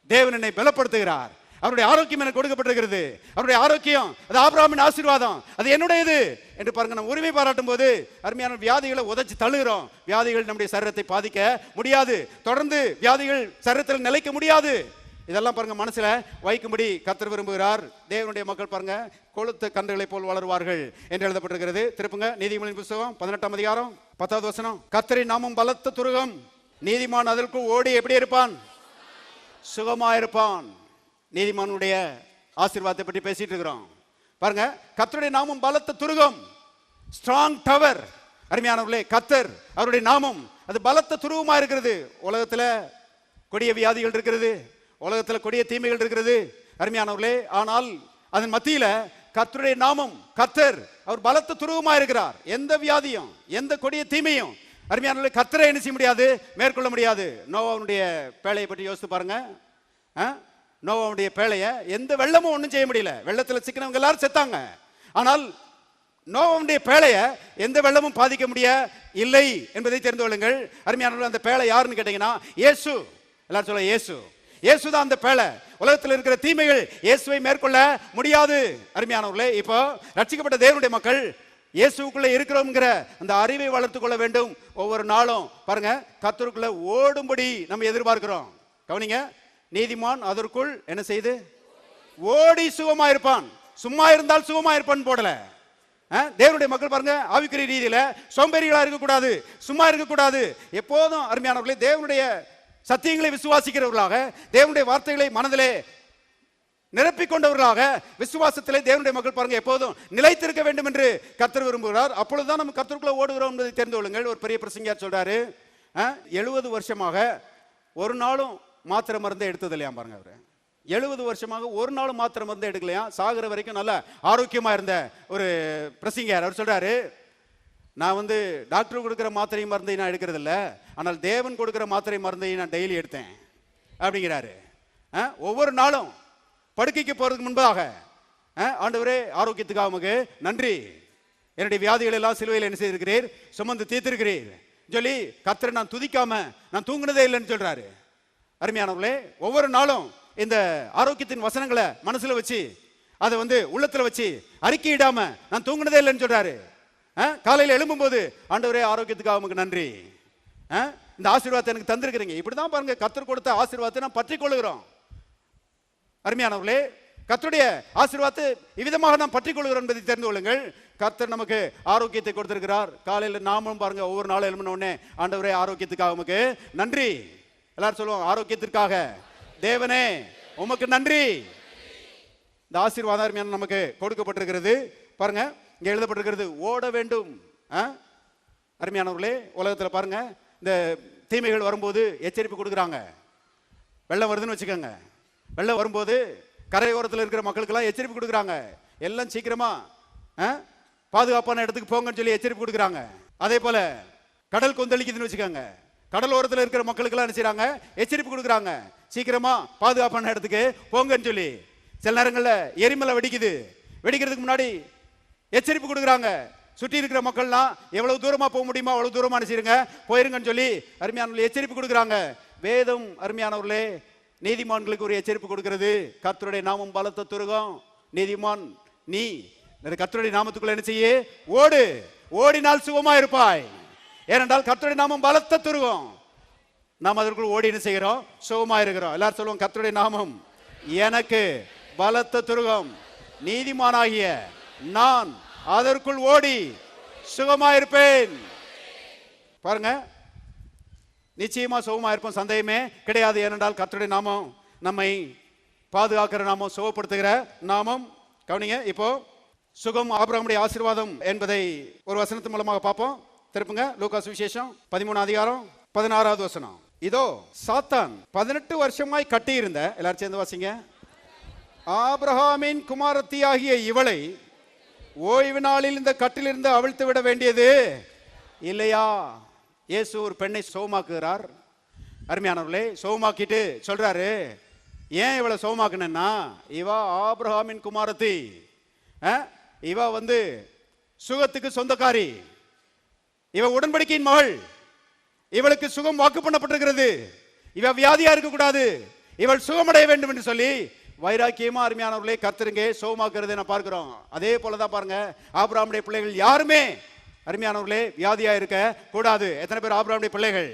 தேவன் என்னை பலப்படுத்துகிறார், அவருடைய ஆரோக்கியம் எனக்கு கொடுக்கப்பட்டிருக்கிறது, அவருடைய ஆரோக்கியம் அது ஆபிரகாமின் ஆசீர்வாதம், அது என்னுடையது என்று பாருங்க. நம்ம உரிமை பாராட்டும் போது அருமையான வியாதிகளை உதைச்சு தள்ளுகிறோம். வியாதிகள் நம்முடைய சரீரத்தை பாதிக்க முடியாது, தொடர்ந்து வியாதிகள் சரீரத்தில் நிலைக்க முடியாது. இதெல்லாம் பாருங்க மனசுல வைக்கும்படி கர்த்தர் விரும்புகிறார். தேவனுடைய மக்கள் பாருங்க கொளுத்த கன்றுகளை போல் வளருவார்கள் என்று எழுதப்பட்டிருக்கிறது. திருப்புங்க நீதிமொழியின் புத்தகம் 18ஆம் அதிகாரம் 10வது வசனம். கர்த்தரின் நாமம் பலத்த துருகம், நீதிமான் அதற்குள் ஓடி எப்படி இருப்பான்? சுகமாயிருப்பான். நீதிமானுடைய ஆசீர்வாதத்தை பற்றி பேசிட்டு இருக்கிறோம். பாருங்க, கர்த்தருடைய நாமம் பலத்த துருகம், ஸ்ட்ராங் டவர். அருமையானவர்களே, கர்த்தர் அவருடைய நாமம் அது பலத்த துருவமா இருக்கிறது. உலகத்துல கொடிய வியாதிகள் இருக்கிறது, உலகத்துல கொடிய தீமைகள் இருக்கிறது அருமையானவர்களே. ஆனால் அதன் மத்தியில கர்த்தருடைய நாமம், கர்த்தர் அவர் பலத்த துருவமா இருக்கிறார். எந்த வியாதியும் எந்த கொடிய தீமையும் அருமையானவர்களே கர்த்தரை என்ன செய்ய முடியாது, மேற்கொள்ள முடியாது. நோவாவுடைய பேழையை பற்றி யோசித்து பாருங்க. நோவாவுடைய பேழையை எந்த வெள்ளமும் ஒன்றும் செய்ய முடியல. வெள்ளத்தில் சிக்கினவங்க எல்லாரும் செத்தாங்க. ஆனால் நோவாவுடைய பேழையை எந்த வெள்ளமும் பாதிக்க முடிய இல்லை என்பதை தெரிந்து கொள்ளுங்கள் அருமையானவர்களே. அந்த பேழை யாருன்னு கேட்டீங்கன்னா இயேசு. எல்லாரும் சொல்ல இயேசு. இயேசுதான் அந்த பேழை. உலகத்தில் இருக்கிற தீமைகள் இயேசுவை மேற்கொள்ள முடியாது அருமையானவர்களே. இப்போ ரட்சிக்கப்பட்ட தேவனுடைய மக்கள் இயேசுக்குள்ள இருக்கிறோம்ங்கிற அந்த அறிவை வளர்த்து கொள்ள வேண்டும். ஒவ்வொரு நாளும் பாருங்க கர்த்தருக்குள்ள ஓடும்படி நம்ம எதிர்பார்க்கிறோம். கவனிங்க, நீதிமான் அதற்குள் என்ன செய்து ஓடி சுகமா இருப்பான். சும்மா இருந்தால் சுகமா இருப்பான் போடல. தேவனுடைய மக்கள் பாருங்க ஆவிக்குரிய ரீதியில சோம்பேறிகளா இருக்கக்கூடாது, சும்மா இருக்கக்கூடாது. எப்போதும் அருமையானவர்களே தேவனுடைய சத்தியங்களை விசுவாசிக்கிறவர்களாக, தேவனுடைய வார்த்தைகளை மனதிலே நிரப்பிக் கொண்டவர்களாக, விசுவாசத்திலே தேவனுடைய மக்கள் பாருங்க எப்போதும் நிலைத்திருக்க வேண்டும் என்று கர்த்தர் விரும்புகிறார். அப்பொழுதுதான் நம்ம கர்த்தருக்குள்ள ஓடுகிறோம் என்பதை தெரிந்து கொள்ளுங்கள். ஒரு பெரிய பிரசங்கியார் சொல்றாரு, 70 வருஷமாக ஒரு நாளும் மாத்திரை மருந்தை எடுத்தது இல்லையா பாருங்க. அவரு 70 வருஷமாக ஒரு நாளும் மாத்திரை மருந்தை எடுக்கலையா. சாகிற வரைக்கும் நல்ல ஆரோக்கியமா இருந்த ஒரு பிரசங்கியார். அவர் சொல்றாரு, நான் டாக்டர் கொடுக்குற மாத்திரை மருந்தை நான் எடுக்கிறது இல்லை, ஆனால் தேவன் கொடுக்குற மாத்திரை மருந்தை நான் டெய்லி எடுத்தேன் அப்படிங்கிறாரு. ஒவ்வொரு நாளும் படுக்கைக்கு போறதுக்கு முன்பாக ஆண்டவரே ஆரோக்கியத்துக்காக உமக்கு நன்றி, என்னுடைய வியாதிகள் எல்லாம் சிலுவையில் என்ன செய்திருக்கிறீர், சுமந்து தீர்த்திருக்கிறீர் சொல்லி கர்த்தரை நான் துதிக்காம நான் தூங்குனதே இல்லைன்னு சொல்றாரு. அருமையானவர்களே, ஒவ்வொரு நாளும் இந்த ஆரோக்கியத்தின் வசனங்களை மனசுல வச்சு அதை உள்ளத்துல வச்சு அறிக்கையிடாம நான் தூங்குனதே இல்லைன்னு சொல்றாரு. காலையில் எழும்பும் போது ஆண்டவரே ஆரோக்கியத்துக்காக உமக்கு நன்றி, இந்த ஆசீர்வாதத்தை எனக்கு தந்திருக்கிறீங்க. இப்படிதான் பாருங்க கர்த்தர் கொடுத்த ஆசீர்வாதத்தை நாம் பற்றி கொள்ளுகிறோம். அருமையானவர்களே, கர்த்தருடைய ஆசீர்வாதத்தை இவ்விதமாக நாம் பற்றி கொள்கிறோம் என்பதை தெரிந்து கொள்ளுங்கள். கர்த்தர் நமக்கு ஆரோக்கியத்தை கொடுத்திருக்கிறார். காலையில் நாமும் பாருங்க ஒவ்வொரு நாளும் எழும்பின உடனே ஆண்டவரே ஆரோக்கியத்துக்காக உமக்கு நன்றி. எல்லாரும் சொல்லுவாங்க ஆரோக்கியத்திற்காக தேவனே உமக்கு நன்றி. இந்த ஆசீர்வாதம் அருமையான நமக்கு கொடுக்கப்பட்டிருக்கிறது. பாருங்க இங்க எழுதப்பட்டிருக்கிறது ஓட வேண்டும். அருமையானவர்களே, உலகத்தில் பாருங்க இந்த தீமைகள் வரும்போது எச்சரிப்பு கொடுக்குறாங்க. வெள்ளம் வருதுன்னு வச்சுக்கோங்க, வெள்ளம் வரும்போது கரையோரத்தில் இருக்கிற மக்களுக்கெல்லாம் எச்சரிப்பு கொடுக்குறாங்க. எல்லாம் சீக்கிரமா பாதுகாப்பான இடத்துக்கு போங்கன்னு சொல்லி எச்சரிப்பு கொடுக்குறாங்க. அதே போல கடல் கொந்தளிக்குதுன்னு வச்சுக்கோங்க, கடலோரத்தில் இருக்கிற மக்களுக்கெல்லாம் என்ன செய்யறாங்க, எச்சரிப்பு கொடுக்குறாங்க, சீக்கிரமா பாதுகாப்பான இடத்துக்கு போங்கன்னு சொல்லி. சில நேரங்களில் எரிமலை வெடிக்குது, வெடிக்கிறதுக்கு முன்னாடி எச்சரிப்பு கொடுக்குறாங்க. சுற்றி இருக்கிற மக்கள்லாம் எவ்வளவு தூரமா போக முடியுமோ அவ்வளவு தூரமா நினைச்சிருங்க போயிருங்கன்னு சொல்லி அருமையானவர்களே எச்சரிப்பு கொடுக்குறாங்க. வேதம் அருமையானவர்களே நீதிமான்களுக்கு ஒரு எச்சரிப்பு கொடுக்கிறது. கர்த்தருடைய நாமம் பலத்த துருகம், நீதிமான் நீ கர்த்தருடைய நாமத்துக்குள்ள என்ன செய்ய ஓடு, ஓடினால் சுகமா இருப்பாய். ஏனென்றால் கர்த்தருடைய நாமம் பலத்த துருகம், நாம் அதற்குள் ஓடி என்ன செய்கிறோம், சுகமா இருக்கிறோம். எல்லாரும் சொல்லுவோம் கர்த்தருடைய நாமம் எனக்கு பலத்த துருகம், நீதிமானாகிய நான் அதற்குள் ஓடி சுகமாயிருப்பேன். பாருங்க நிச்சயமா சுகமா இருப்போம், சந்தேகமே கிடையாது. ஏனென்றால் கர்த்தருடைய நாமம் நம்மை பாதுகாக்கிற நாமம், சுகப்படுத்துகிற நாமம். கவனிங்க, இப்போ சுகம் ஆபிரகாமுடைய ஆசீர்வாதம் என்பதை ஒரு வசனத்தின் மூலமாக பார்ப்போம். திருப்புங்க லூக்கா சுவிசேஷம் 13ஆம் அதிகாரம் 16வது வசனம். இதோ சாத்தான் 18 வருஷமாய் கட்டியிருந்த, எல்லாரும் சேர்ந்து வாசிங்க, ஆபிரகாமின் குமாரத்தியாகிய இவளை ஓய்வு நாளில் இந்த கட்டிலிருந்து அவிழ்த்து விட வேண்டியது இல்லையா? இயேசு ஒரு பெண்ணை சுகமாக்குகிறார். அருமையானவர்களே, சுகமாக்கிட்டு சொல்றாரு, ஏன் இவளை சுகமாக்குனா, இவ ஆபிரகாமின் குமாரத்தி, இவ சுகத்துக்கு சொந்தக்காரி, இவ உடன்படிக்கையின் மகள், இவளுக்கு சுகம் வாக்கு பண்ணப்பட்டிருக்கிறது, இவ வியாதியா இருக்க கூடாது, இவள் சுகமடைய வேண்டும் என்று சொல்லி வைராக்கியமா அருமையானவர்களே கர்த்தருங்க சுகமாக்குறதை நான் பார்க்கிறோம். அதே போலதான் பாருங்க, ஆபிரகாமுடைய பிள்ளைகள் யாருமே அருமையானவர்களே வியாதியா இருக்க கூடாது. எத்தனை பேர் ஆபிரகாமுடைய பிள்ளைகள்?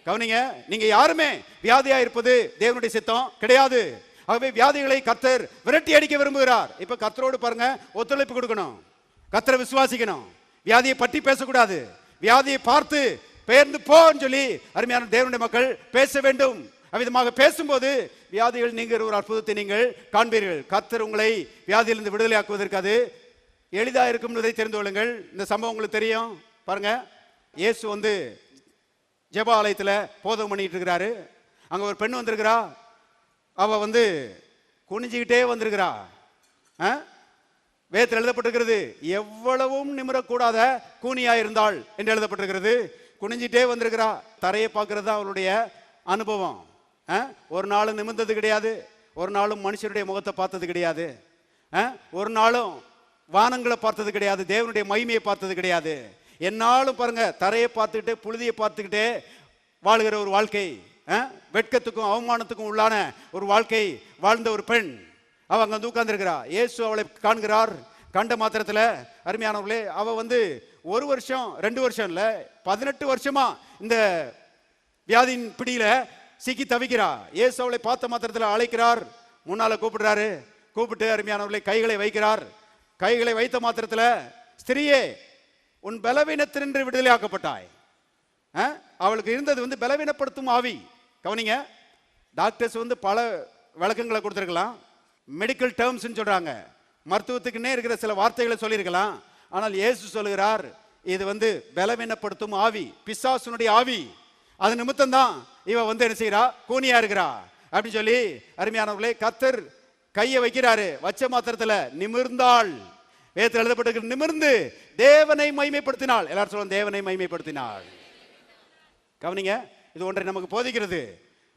கவனிங்க, நீங்க யாருமே வியாதியா இருப்பது தேவனுடைய சித்தம் கிடையாது. ஆகவே வியாதிகளை கர்த்தர் விரட்டி அடிக்க விரும்புகிறார். இப்ப கர்த்தரோடு பாருங்க ஒத்துழைப்பு கொடுக்கணும், கர்த்தரை விசுவாசிக்கணும், வியாதியை பற்றி பேசக்கூடாது, வியாதியை பார்த்து பெயர்ந்து போன்னு சொல்லி அருமையான தேவனுடைய மக்கள் பேச வேண்டும். அவ்விதமாக பேசும்போது வியாதிகள் நீங்கிற ஒரு அற்புதத்தை நீங்கள் காண்பீர்கள். கர்த்தர் உங்களை வியாதியிலிருந்து விடுதலை ஆக்குவதற்கு அது எளிதா இருக்கும் என்பதை தெரிந்து கொள்ளுங்கள். இந்த சம்பவம் உங்களுக்கு தெரியும் பாருங்க. இயேசு வந்து ஜெப ஆலயத்தில் போதகம் பண்ணிட்டு இருக்கிறாரு. அங்க ஒரு பெண் வந்திருக்கிறா. அவ வந்து குனிஞ்சுக்கிட்டே வந்திருக்கிறா. வேதத்தில் எழுதப்பட்டிருக்கிறது, எவ்வளவும் நிமிரக்கூடாத கூனியா இருந்தாள் என்று எழுதப்பட்டிருக்கிறது. குனிஞ்சிட்டே வந்திருக்கிறா. தரையை பார்க்கறது தான் அவளுடைய அனுபவம். ஒரு நாளும் நிமிர்ந்தது கிடையாது, ஒரு நாளும் மனுஷனுடைய முகத்தை பார்த்தது கிடையாது, ஒரு நாளும் வானங்களை பார்த்தது கிடையாது, தேவனுடைய மகிமையை பார்த்தது கிடையாது. என்னாலும் பாருங்க தரையை பார்த்துக்கிட்டே புழுதியை பார்த்துக்கிட்டே வாழ்கிற ஒரு வாழ்க்கை, வெட்கத்துக்கும் அவமானத்துக்கும் உள்ளான ஒரு வாழ்க்கை வாழ்ந்த ஒரு பெண் அவ அங்க வந்து உட்கார்ந்துருக்கிறா. இயேசு அவளை காண்கிறார். கண்ட மாத்திரத்தில் அருமையானவர்களே அவ வந்து 1 வருஷம் 2 வருஷம் இல்ல 18 வருஷமா இந்த வியாதியின் பிடியில சிக்கி தவிக்கிறா. இயேசு அவளை பார்த்த மாத்திரத்தில் அழைக்கிறார், முன்னால கூப்பிடுறாரு. கூப்பிட்டு அருமையானவர்களை கைகளை வைக்கிறார். கைகளை வைத்த மாத்திரத்தில், ஸ்திரியே உன் பலவீனத்தினின்று விடுதலை ஆக்கப்பட்டாய். அவளுக்கு இருந்தது வந்து பலவீனப்படுத்தும் ஆவி. கவனிங்க, டாக்டர்ஸ் வந்து பல விளக்கங்களை கொடுத்துருக்கலாம், மெடிக்கல் டேர்ம்ஸ் சொல்றாங்க, மருத்துவத்துக்குன்னே இருக்கிற சில வார்த்தைகளை சொல்லியிருக்கலாம். ஆனால் இயேசு சொல்லுகிறார், இது வந்து பலவீனப்படுத்தும் ஆவி, பிசாசுனுடைய ஆவி. அது நிமித்தம் தான் இவ வந்து என்ன செய்யறா, கூனியா இருக்கிறா அப்படின்னு சொல்லி அருமையானவர்களே கர்த்தர் கையை வைக்கிறாரு. வச்ச மாத்திரத்துல நிமிர்ந்தாள். வேதத்தில் எழுதப்பட்டிருக்கிற நிமிர்ந்து தேவனை மகிமைப்படுத்தினாள். எல்லாரும் சொல்லுங்க, தேவனை மகிமைப்படுத்தினாள். கவனிங்க, இது ஒன்றை நமக்கு போதிக்கிறது.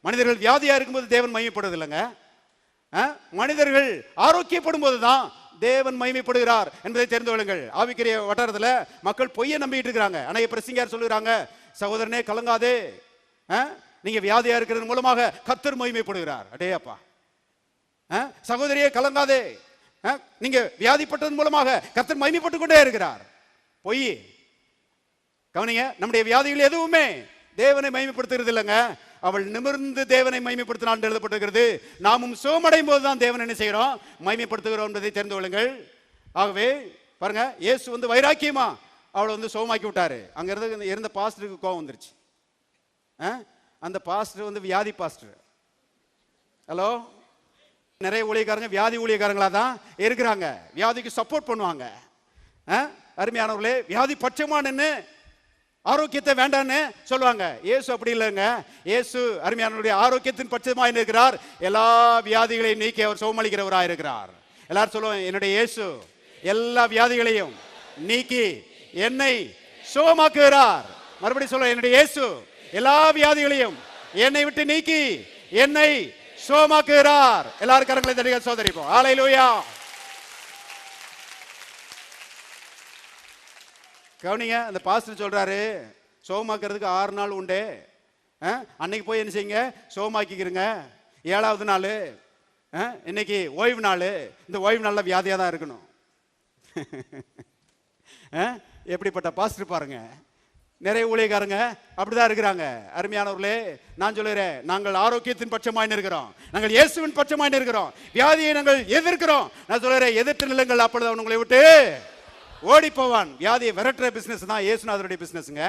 மனிதர்கள் வியாதியா இருக்கும்போது தேவன் மகிமைப்படுவது இல்லைங்க, மனிதர்கள் ஆரோக்கியப்படும் போதுதான் தேவன் மகிமைப்படுகிறார் என்பதை தெரிந்து கொள்ளுங்கள். ஆவிக்குரிய வட்டாரத்தில் மக்கள் பொய்யை நம்பிட்டு இருக்கிறாங்க. ஆனால் பிரசங்கியார் சொல்லுகிறாங்க, சகோதரனே கலங்காதே, நீங்க வியாதியா இருக்கிறது மூலமாக கர்த்தர் மகிமைப்படுகிறார். அடே அப்பா, சகோதரியே கலங்காதே, நீங்க வியாதிப்பட்டதன் மூலமாக கர்த்தர் மகிமைப்பட்டு கொண்டே இருக்கிறார். பொய். கவனிங்க, நம்முடைய வியாதிகள் எதுவுமே தேவனை மகிமைப்படுத்துகிறது இல்லைங்க. அவள் நிமிர்ந்து தேவனை மகிமைப்படுத்தினாள் எழுதப்பட்டிருக்கிறது. நாமும் சுகமடையும் போதுதான் தேவன் என்ன செய்கிறோம், மகிமைப்படுத்துகிறோம் என்பதை தெரிந்து கொள்ளுங்கள். ஆகவே பாருங்க, இயேசு வந்து வைராக்கியமா அவளை வந்து சுகமாக்கி விட்டாரு. அங்க இருந்த பாஸ்டருக்கு கோவம் வந்துருச்சு. அந்த பாஸ்டர் வந்து வியாதி பாஸ்டர். ஹலோ, நிறைய ஊழியக்காரங்க வியாதி ஊழியக்காரங்களா தான் இருக்கிறாங்க, வியாதிக்கு சப்போர்ட் பண்ணுவாங்க. அருமையானவர்களே, வியாதி பட்சமானு ஆரோக்கியத்தை வேண்டான்னு சொல்லுவாங்க. இயேசு அப்படி இல்லைங்க. இயேசு அருமையானவருடைய ஆரோக்கியத்தின் பட்சமாக இருக்கிறார். எல்லா வியாதிகளையும் நீக்கி அவர் சுகமளிக்கிறவராக இருக்கிறார். எல்லாரும் சொல்லுவாங்க, என்னுடைய இயேசு எல்லா வியாதிகளையும் நீக்கி என்னை சுகமாக்குகிறார். மறுபடியும் சொல்லுவாங்க, என்னுடைய இயேசு எல்லா வியாதிகளையும் என்னை விட்டு நீக்கி என்னை சுகமாக்குகிறார். எல்லாரும் கரங்களை தட்டி சோதரிப்போம். ஹல்லேலூயா. கவனிங்க, அந்த பாஸ்டர் சொல்றாரு, சோகமாக்குறதுக்கு 6 நாள் உண்டு. அன்னைக்கு போய் என்ன செய்யுங்க, சோகமாக்கிக்கிறங்க. 7வது நாள் இன்னைக்கு ஓய்வு நாள். இந்த ஓய்வு நாளில் வியாதியாக தான் இருக்கணும். எப்படிப்பட்ட பாஸ்டர் பாருங்க. நிறைய ஊழியக்காரங்க அப்படிதான் இருக்கிறாங்க. அருமையானவர்களே, நான் சொல்லுறேன், நாங்கள் ஆரோக்கியத்தின் பட்சமாய் இருக்கிறோம், நாங்கள் இயேசுவின் பட்சமாய் இருக்கிறோம், வியாதியை நாங்கள் எதிர்க்கிறோம். நான் சொல்லுறேன், எதிர்த்து நிலங்கள் அப்பொழுது அவன் உங்களை விட்டு ஓடி போவான். வியாதியை விரட்டுற பிசினஸ் தான் இயேசுநாதருடைய பிசினஸ்ங்க.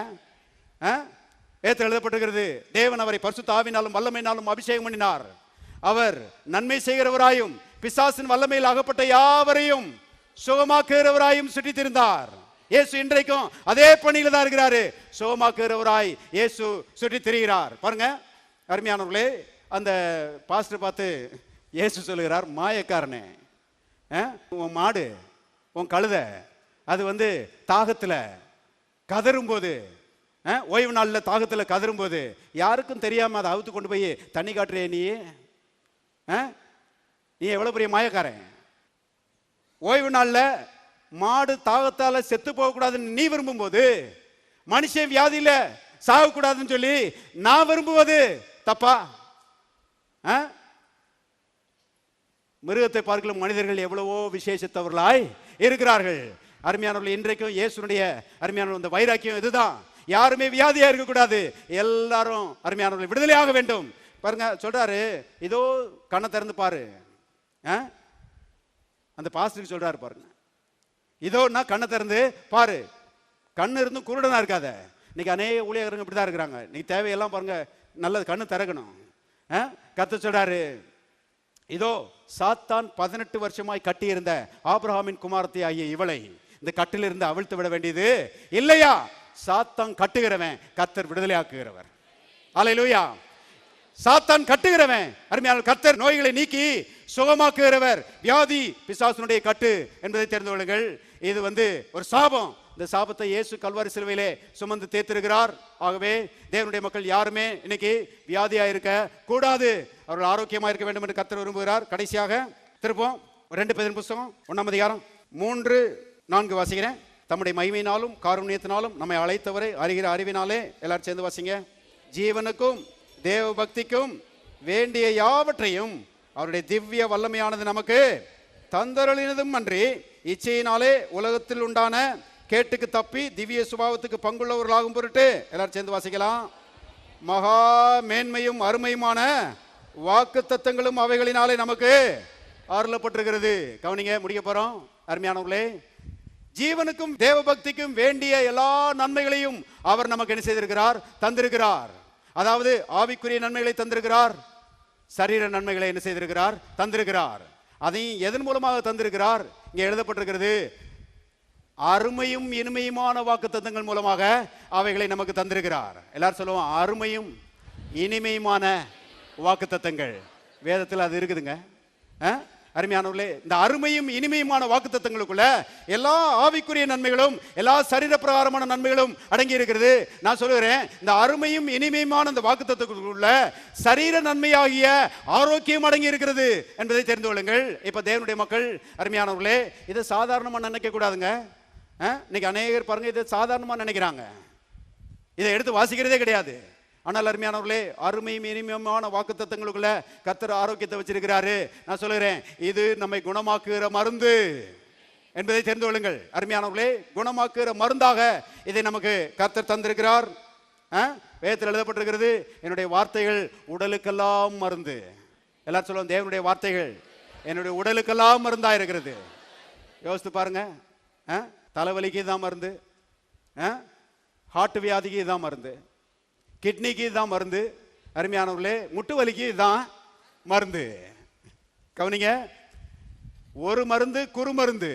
வேதத்தில் எழுதப்பட்டிருக்கிறது, தேவன் அவரை பரிசுத்த ஆவினாலும் வல்லமையினாலும் அபிஷேகம் பண்ணினார். அவர் நன்மை செய்கிறவராயும் பிசாசின் வல்லமையில் அகப்பட்ட யாவரையும் சுகமாக்குகிறவராயும் சுற்றித் திரிந்தார். இயேசு இன்றைக்கும் அதே பணியில தான் இருக்கிறாரு. சுகமாக்குகிறவராய் இயேசு சுற்றித் திரிகிறார். பாருங்க அருமையானவர்களே, அந்த பாஸ்டர் பார்த்து இயேசு சொல்லுகிறார், மாயக்காரனே, உன் மாடு உன் கழுத அது வந்து தாகத்தில் கதரும் போது, ஓய்வு நாளில் தாகத்தில் கதரும் போது யாருக்கும் தெரியாம அதை அவுத்து கொண்டு போய் தண்ணி காட்டுறிய நீ எவ்வளவு பெரிய மாயக்காரன். ஓய்வு நாளில் மாடு தாகத்தால செத்து போக கூடாதுன்னு நீ விரும்பும் போது, மனுஷன் வியாதியில சாக கூடாதுன்னு சொல்லி நான் விரும்புவது தப்பா? மிருகத்தை பார்க்கலும் மனிதர்கள் எவ்வளவோ விசேஷத்தவர்களாய் இருக்கிறார்கள். அருமையானவர்கள், இன்றைக்கும் இயேசுனுடைய அருமையான இந்த வைராக்கியம் இதுதான். யாருமே வியாதியா இருக்க கூடாது, எல்லாரும் அருமையானவர்கள் விடுதலையாக வேண்டும். பாருங்க சொல்றாரு, இதோ கண்ணை திறந்து பாரு. அந்த பாஸ்டருக்கு சொல்றாரு பாருங்க, இதோன்னா கண்ணை திறந்து பாரு. கண்ணு இருந்தும் குருடனா இருக்காத. இன்னைக்கு அநேக ஊழியர்கள் இப்படிதான் இருக்கிறாங்க. இன்னைக்கு தேவையெல்லாம் பாருங்க, நல்லது கண்ணு திறக்கணும். கர்த்தர் சொல்றாரு, இதோ சாத்தான் 18 வருஷமாய் கட்டியிருந்த ஆபிரகாமின் குமாரத்தி ஆகிய இவளை இந்த கட்டிலிருந்து அவிழ்த்து விட வேண்டியது இல்லையா? சாத்தான் கட்டுகிறவன், கர்த்தர் விடுதலை ஆக்குகிறவர். அல்லேலூயா. சாத்தான் கட்டுகிறவன், அருமையான கர்த்தர் நோய்களை நீக்கி சுகமாக்குகிறவர். வியாதி பிசாசுனுடைய கட்டு என்பதை தெரிந்து கொள்ளுங்கள். இது ஒரு சாபம். இந்த சாபத்தை இயேசு கல்வாரி சிலுவையிலே சுமந்து தேர்த்திருக்கிறார். ஆகவே தேவனுடைய மக்கள் யாருமே இன்னைக்கு வியாதியா இருக்க கூடாது, அவர்கள் ஆரோக்கியமா இருக்க வேண்டும் என்று கர்த்தர் விரும்புகிறார். கடைசியாக திருப்போம் 2 பேதுரு புத்தகம் 1ஆம் அதிகாரம் 3-4 வாசிக்கிறேன். தம்முடைய மகிமையினாலும் காருண்யத்தினாலும் நம்மை அழைத்தவரை அறிகிற அறிவினாலே, எல்லாரும் சேர்ந்து வாசிங்க. ஜீவனுக்கும் தேவ பக்திக்கும் வேண்டிய யாவற்றையும் அவருடைய திவ்ய வல்லமையானது நமக்கு தந்தருளினதும் அன்றி இச்சையினாலே உலகத்தில் உண்டான கேட்டுக்கு தப்பி திவ்ய சுபாவத்துக்கு பங்குள்ளவர்களாகும் பொருட்டு, எல்லாரும் சேர்ந்து வாசிக்கலாம். மகா மேன்மையும் அருமையுமான வாக்கு தத்தங்களும் அவைகளினாலே நமக்கு அருளப்பட்டிருக்கிறது. கவனிங்க, முடிக்க போறோம். அருமையானவர்களே, ஜீவனுக்கும் தேவ பக்திக்கும் வேண்டிய எல்லா நன்மைகளையும் அவர் நமக்கு என்ன செய்திருக்கிறார்? தந்திருக்கிறார். அதாவது ஆவிக்குரிய நன்மைகளை தந்திருக்கிறார், சரீர நன்மைகளை என்ன செய்திருக்கிறார்? தந்திருக்கிறார். அதையும் எதன் மூலமாக தந்திருக்கிறார்? இங்கே எழுதப்பட்டிருக்கிறது, அருமையும் இனிமையுமான வாக்கு தத்தங்கள் மூலமாக அவைகளை நமக்கு தந்திருக்கிறார். எல்லாரும் சொல்லுவோம், அருமையும் இனிமையுமான வாக்கு தத்தங்கள். வேதத்தில் அது இருக்குதுங்க. அருமையானவர்களே, இந்த அருமையும் இனிமையுமான வாக்கு தத்தங்களுக்குள்ள எல்லா ஆவிக்குரிய நன்மைகளும் எல்லா சரீர பிரகாரமான நன்மைகளும் அடங்கி இருக்கிறது. நான் சொல்லுகிறேன், இந்த அருமையும் இனிமையுமான இந்த வாக்கு தத்தங்களுக்குள்ள சரீர நன்மையாகிய ஆரோக்கியம் அடங்கி இருக்கிறது என்பதை தெரிந்து கொள்ளுங்கள். இப்ப தேவனுடைய மக்கள் அருமையானவர்களே, இதை சாதாரணமா நினைக்க கூடாதுங்க. இன்னைக்கு அநேகர் பாருங்க, இதை சாதாரணமா நினைக்கிறாங்க, இதை எடுத்து வாசிக்கிறதே கிடையாது. ஆனால் அருமையானவர்களே, அருமையும் இனிமையான வாக்கு தத்தங்களுக்குள்ள கர்த்தர் ஆரோக்கியத்தை வச்சிருக்கிறாரு. நான் சொல்லுகிறேன், இது நம்மை குணமாக்குகிற மருந்து என்பதை தெரிந்து கொள்ளுங்கள். அருமையானவர்களே, குணமாக்குகிற மருந்தாக இதை நமக்கு கர்த்தர் தந்திருக்கிறார். வேதத்தில் எழுதப்பட்டிருக்கிறது, என்னுடைய வார்த்தைகள் உடலுக்கெல்லாம் மருந்து. எல்லாரும் சொல்லுவோம், தேவனுடைய வார்த்தைகள் என்னுடைய உடலுக்கெல்லாம் மருந்தா இருக்கிறது. யோசித்து பாருங்க, தலைவலிக்கு தான் மருந்து, ஹார்ட் வியாதிக்கு தான் மருந்து, கிட்னிக்கு தான் மருந்து. அருமையானவர்களே, முட்டு வலிக்கு தான் மருந்து. கவனிங்க, ஒரு மருந்து குறு மருந்து.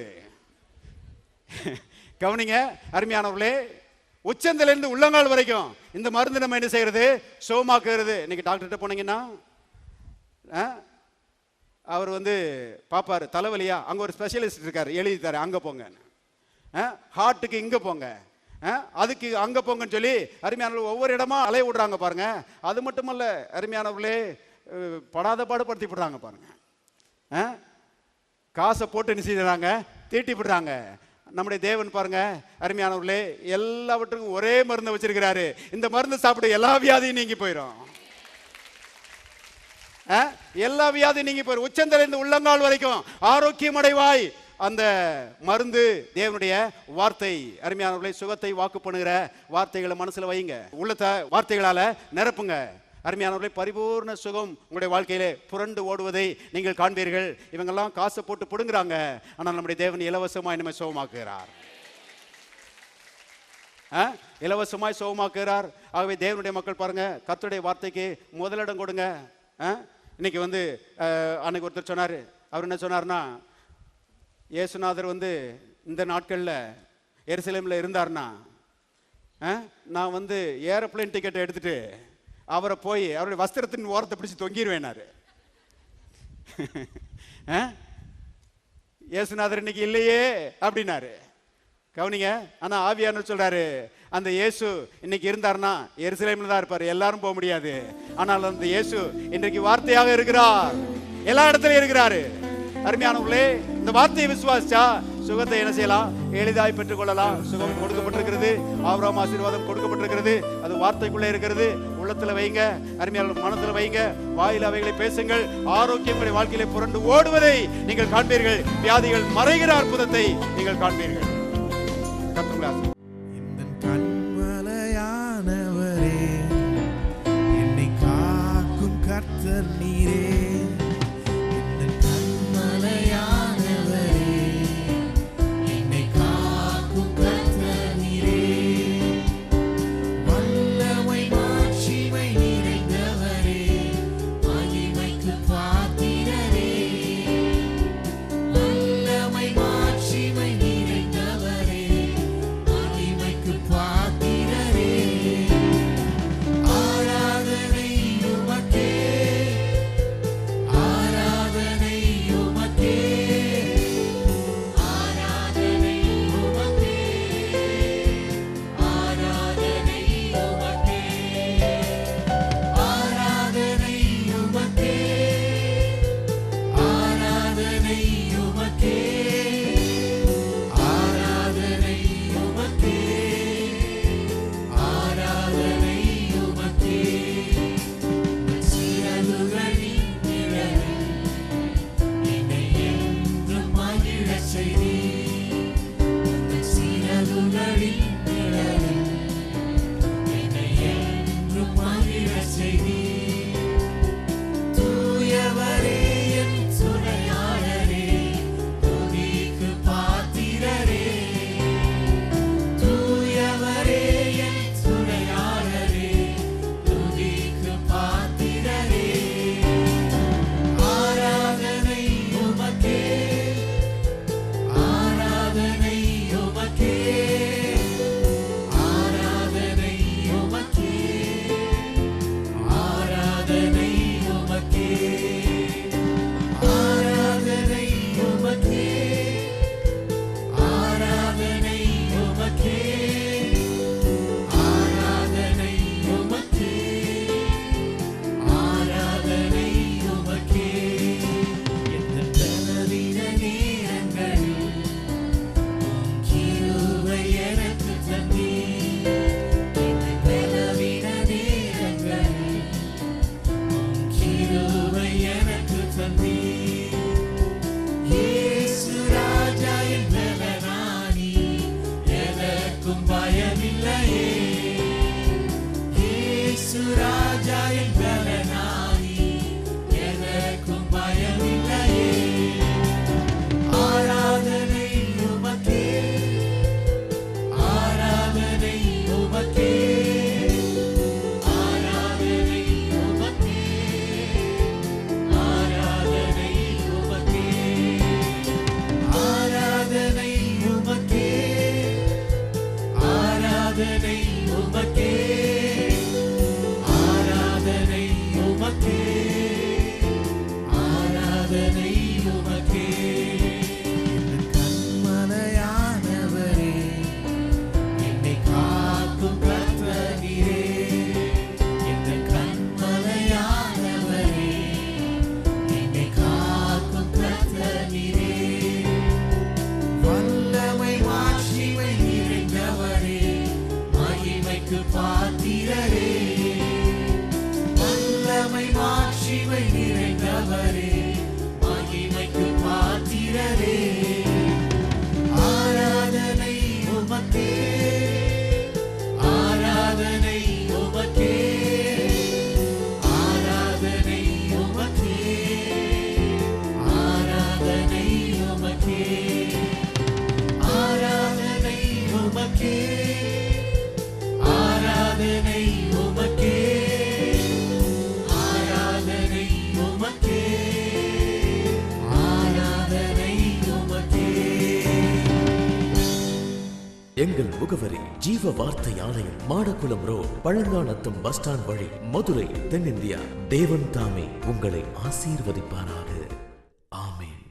கவனிங்க அருமையானவர்களே, உச்சந்திலிருந்து உள்ளங்கால் வரைக்கும் இந்த மருந்து நம்ம என்ன செய்யறது? சுகமாக்குறது. இன்னைக்கு டாக்டர்கிட்ட போனீங்கன்னா அவர் பாப்பாரு, தலைவலியா, அங்க ஒரு ஸ்பெஷலிஸ்ட் இருக்காரு, எழுதி தர, அங்க போங்க. ஹார்ட்டுக்கு இங்க போங்க, அதுக்கு அங்க போங்கன்னு சொல்லி அருமையானவர்கள் ஒவ்வொரு இடமா அலைய விடுறாங்க பாருங்க. அது மட்டுமல்ல அருமையானவர்களே, படாத பாடுபடுத்தி விடுறாங்க பாருங்க. காசை போட்டு என்ன செய்யறாங்க? தீட்டி விடுறாங்க. நம்முடைய தேவன் பாருங்க அருமையானவர்களே, எல்லாவற்றுக்கும் ஒரே மருந்து வச்சிருக்கிறாரு. இந்த மருந்து சாப்பிட எல்லா வியாதியும் நீங்கி போயிடும். எல்லா வியாதியும் நீங்கி போயிடும். உச்சந்திலிருந்து உள்ளங்கால் வரைக்கும் ஆரோக்கியம் அடைவாய். அந்த மருந்து தேவனுடைய வார்த்தை. அருமையானவர்களை, சுகத்தை வாக்கு பண்ணுகிற வார்த்தைகளை மனசுல வைங்க, உள்ளத்தை வார்த்தைகளால நிரப்புங்க. அருமையானவர்களை, பரிபூர்ண சுகம் உங்களுடைய வாழ்க்கையிலே புரண்டு ஓடுவதை நீங்கள் காண்பீர்கள். இவங்கெல்லாம் காசை போட்டு பிடுங்குறாங்க, ஆனால் நம்முடைய தேவன் இலவசமாய் நம்மை சுகமாக்குகிறார். இலவசமாய் சுகமாக்குகிறார். ஆகவே தேவனுடைய மக்கள் பாருங்க, கர்த்தருடைய வார்த்தைக்கு முதலிடம் கொடுங்க. இன்னைக்கு அன்னைக்கு ஒருத்தர் சொன்னாரு. அவர் என்ன சொன்னார்னா, இயேசுநாதர் இந்த நாட்களில் எருசலேமில் இருந்தார்னா, நான் ஏரோப்ளேன் டிக்கெட்டை எடுத்துட்டு அவரை போய் அவருடைய வஸ்திரத்தின் ஓரத்தை பிடிச்சி தொங்கிடுவேனாரு. இயேசுநாதர் இன்னைக்கு இல்லையே அப்படின்னாரு. கவனிங்க, ஆனா ஆவியானவர் சொல்றாரு, அந்த இயேசு இன்னைக்கு இருந்தார்னா எருசலேமில் தான் இருப்பார், எல்லாரும் போக முடியாது. ஆனால் அந்த இயேசு இன்றைக்கு வார்த்தையாக இருக்கிறார், எல்லா இடத்துலயும் இருக்கிறாரு. அருமையானவர்களே, இந்த வார்த்தையை விசுவாசிச்சா சுகத்தை என்ன செய்யலாம்? எளிதாய் பெற்றுக் கொள்ளலாம். சுகம் கொடுக்கப்பட்டிருக்கிறது. ஆபிரகாம் ஆசீர்வாதம் கொடுக்கப்பட்டிருக்கிறது. அது வார்த்தைக்குள்ளே இருக்கிறது. உள்ளத்துல வைங்க, அருமையான மனத்துல வைங்க, வாயில் அவைகளை பேசுங்கள். ஆரோக்கியம் வாழ்க்கையிலே புரண்டு ஓடுவதை நீங்கள் காண்பீர்கள். வியாதிகள் மறைகிற அற்புதத்தை நீங்கள் காண்பீர்கள். இந்த கண்மலையானவரே, என்னை காக்கும் கர்த்தர் நீரே. இந்த கண்மலையானவரே, என்னை காக்கும் கர்த்தர் நீரே. வல்லமை மாட்சிமை நிறைந்தவரே, மகிமைக்கு பாத்திரரே. வல்லமை மாட்சிமை நிறைந்தவரே, மகிமைக்கு பாத்திரரே. ஆராதனை உமக்கே, ஆராதனை உமக்கே, ஆராதனை உமக்கே, ஆராதனை உமக்கே, ஆராதனை உமக்கே, ஆராதனை உமக்கே, ஆராதனை உமக்கே, ஆராதனை உமக்கே. சிறகுகளின் நிழலில் என்னை என்றும் மகிழச் செய்தீர். சிறகுகளின் நிழலில் என்னை என்றும் மகிழச் செய்தீர். தூயவரே என் துணையாளரே, துதிக்கு பாத்திரரே. தூயவரே என் துணையாளரே, துதிக்கு பாத்திரரே. ஆராதனை உமக்கே, ஆராதனை உமக்கே, ஆராதனை உமக்கே, ஆராதனை உமக்கே, ஆராதனை உமக்கே, ஆராதனை உமக்கே, ஆராதனை உமக்கே, ஆராதனை உமக்கே. எந்த பலவீன நேரங்களில் உம் கிருபை எனக்கு தந்தீர். எந்த பலவீன நேரங்களில் உம் கிருபை எனக்கு தந்தீர். இயேசு ராஜா என் பலனானி, எதற்கும் பயமில்லையே. இயேசு ராஜா என் பலனானி, எதற்கும் பயமில்லையே. ஆராதனை உமக்கே, ஆராதனை உமக்கே, ஆராதனை உமக்கே, ஆராதனை உமக்கே, ஆராதனை உமக்கே, ஆராதனை உமக்கே, ஆராதனை உமக்கே, ஆராதனை உமக்கே. கண்மலையானவரே, என்னை காக்கும் கர்த்தர் நீரே. இந்த கண்மலையானவரே, என்னை காக்கும் கர்த்தர் நீரே. வல்லமை மாட்சிமை நிறைந்தவரே, மகிமைக்கு பாத்திரரே. வல்லமை மாட்சிமை நிறைந்தவரே, மகிமைக்கு பாத்திரரே. ஆராதனை உமக்கே, ஆராதனை உமக்கே, ஆராதனை உமக்கே, ஆராதனை உமக்கே, ஆராதனை உமக்கே, ஆராதனை உமக்கே, ஆராதனை உமக்கே, ஆராதனை உமக்கே. எங்கள் முகவரி ஜீவ வார்த்தை ஆலயம், Madakkulam road, Palanganatham bus stand வழி, மதுரை, தென்னிந்தியா. தேவன் தாமே உங்களை ஆசீர்வதிப்பாராக. ஆமென்.